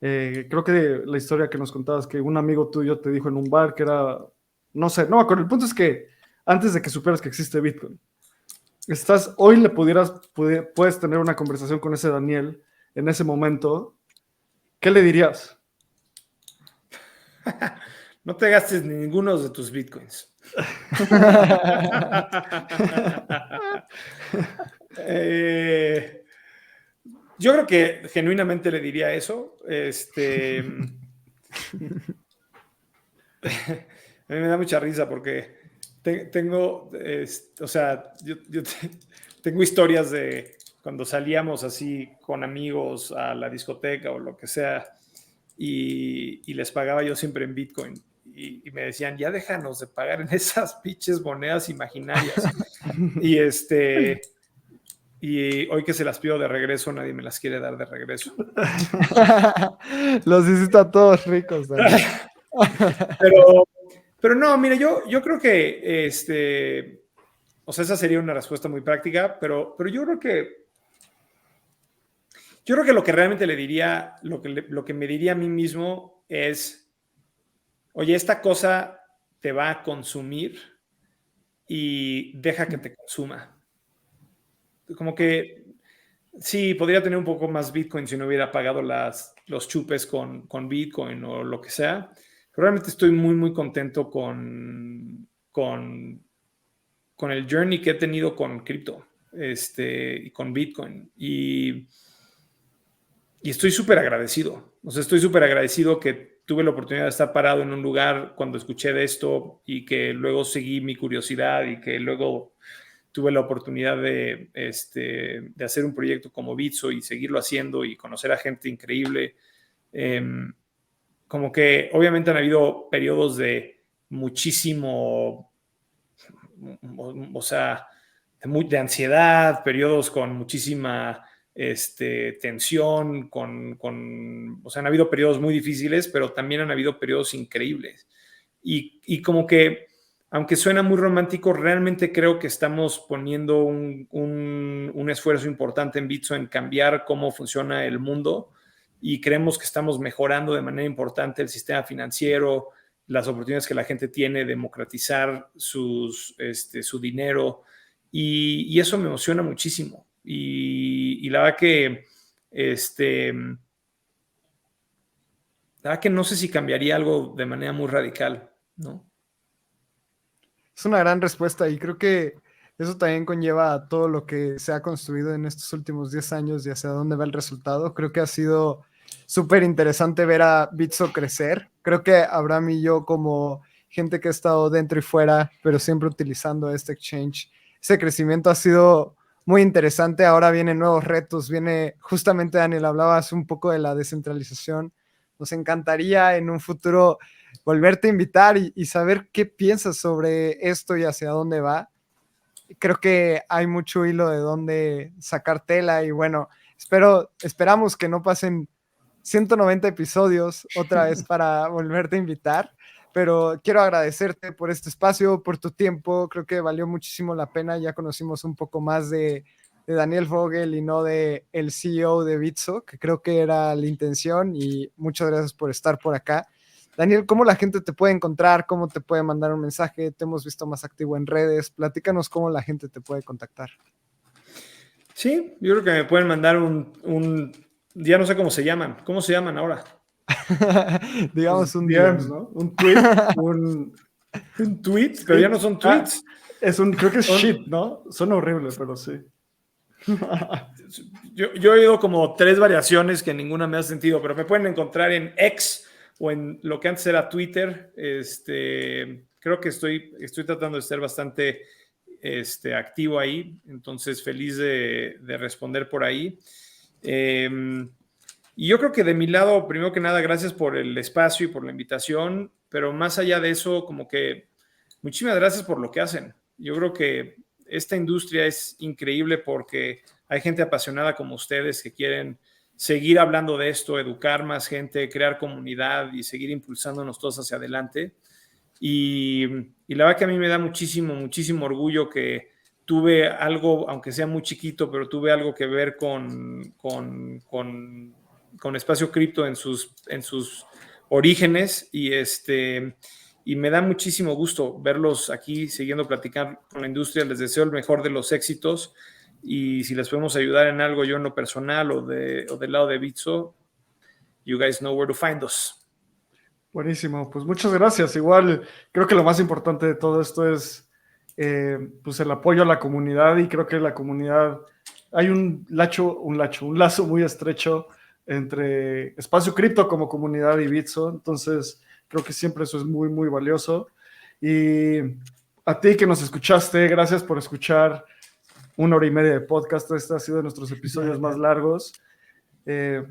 Creo que la historia que nos contabas, que un amigo tuyo te dijo en un bar que era, no sé, no me acuerdo. El punto es que antes de que supieras que existe Bitcoin, hoy puedes tener una conversación con ese Daniel en ese momento, ¿qué le dirías? No te gastes ninguno de tus bitcoins. Yo creo que genuinamente le diría eso. A mí me da mucha risa porque tengo, o sea, tengo historias de cuando salíamos así con amigos a la discoteca o lo que sea, y les pagaba yo siempre en Bitcoin. Y me decían, ya déjanos de pagar en esas pinches monedas imaginarias. Y hoy que se las pido de regreso, nadie me las quiere dar de regreso. Los hiciste a todos ricos, Daniel. Pero no, mira, yo creo que o sea, esa sería una respuesta muy práctica, pero yo creo que lo que realmente le diría, lo que me diría a mí mismo es, oye, esta cosa te va a consumir y deja que te consuma. Como que sí, podría tener un poco más Bitcoin si no hubiera pagado los chupes con Bitcoin o lo que sea. Pero realmente estoy muy, muy contento con el journey que he tenido con cripto y con Bitcoin. Y estoy súper agradecido. O sea, estoy súper agradecido que tuve la oportunidad de estar parado en un lugar cuando escuché de esto y que luego seguí mi curiosidad y que luego tuve la oportunidad de hacer un proyecto como Bitso y seguirlo haciendo y conocer a gente increíble. Como que obviamente han habido periodos de muchísimo, o sea, de ansiedad, periodos con muchísima tensión, o sea, han habido periodos muy difíciles, pero también han habido periodos increíbles. Y como que, aunque suena muy romántico, realmente creo que estamos poniendo un esfuerzo importante en Bitso en cambiar cómo funciona el mundo, y creemos que estamos mejorando de manera importante el sistema financiero, las oportunidades que la gente tiene, democratizar su dinero, y eso me emociona muchísimo. Y la verdad que la verdad que no sé si cambiaría algo de manera muy radical, ¿no? Es una gran respuesta y creo que eso también conlleva a todo lo que se ha construido en estos últimos 10 años y hacia dónde va el resultado. Creo que ha sido súper interesante ver a Bitso crecer. Creo que Abraham y yo, como gente que ha estado dentro y fuera, pero siempre utilizando este exchange, ese crecimiento ha sido muy interesante. Ahora vienen nuevos retos, viene justamente, Daniel, hablabas un poco de la descentralización. Nos encantaría en un futuro volverte a invitar y saber qué piensas sobre esto y hacia dónde va. Creo que hay mucho hilo de dónde sacar tela y bueno, Esperamos que no pasen 190 episodios otra vez para volverte a invitar, pero quiero agradecerte por este espacio, por tu tiempo. Creo que valió muchísimo la pena. Ya conocimos un poco más de Daniel Vogel y no de el CEO de Bitso, que creo que era la intención, y muchas gracias por estar por acá. Daniel, ¿cómo la gente te puede encontrar? ¿Cómo te puede mandar un mensaje? Te hemos visto más activo en redes. Platícanos cómo la gente te puede contactar. Sí, yo creo que me pueden mandar ya no sé cómo se llaman. ¿Cómo se llaman ahora? Digamos Pues, un DMs, DM. ¿no? Un tweet, Un tweet, pero ya no son tweets. Creo que es shit, ¿no? Son horribles, pero sí. Yo he oído como 3 variaciones que ninguna me ha sentido, pero me pueden encontrar en X o en lo que antes era Twitter. Creo que estoy tratando de ser bastante activo ahí, entonces feliz de responder por ahí. Y yo creo que de mi lado, primero que nada, gracias por el espacio y por la invitación, pero más allá de eso, como que muchísimas gracias por lo que hacen. Yo creo que esta industria es increíble porque hay gente apasionada como ustedes que quieren seguir hablando de esto, educar más gente, crear comunidad y seguir impulsándonos todos hacia adelante. Y la verdad que a mí me da muchísimo, muchísimo orgullo que tuve algo, aunque sea muy chiquito, pero tuve algo que ver con Espacio Cripto en sus orígenes y me da muchísimo gusto verlos aquí siguiendo platicando con la industria. Les deseo el mejor de los éxitos y si les podemos ayudar en algo yo en lo personal o del lado de Bitso, you guys know where to find us. Buenísimo, pues muchas gracias. Igual creo que lo más importante de todo esto es pues el apoyo a la comunidad, y creo que la comunidad, hay un lazo muy estrecho entre Espacio Cripto como comunidad y Bitso, entonces creo que siempre eso es muy, muy valioso. Y a ti que nos escuchaste, gracias por escuchar 1 hora y media de podcast. Este ha sido de nuestros episodios más largos.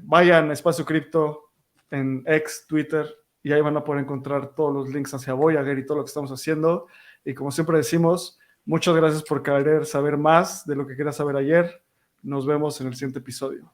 Vayan a Espacio Cripto en X, Twitter, y ahí van a poder encontrar todos los links hacia Voyager y todo lo que estamos haciendo. Y como siempre decimos, muchas gracias por querer saber más de lo que querías saber ayer. Nos vemos en el siguiente episodio.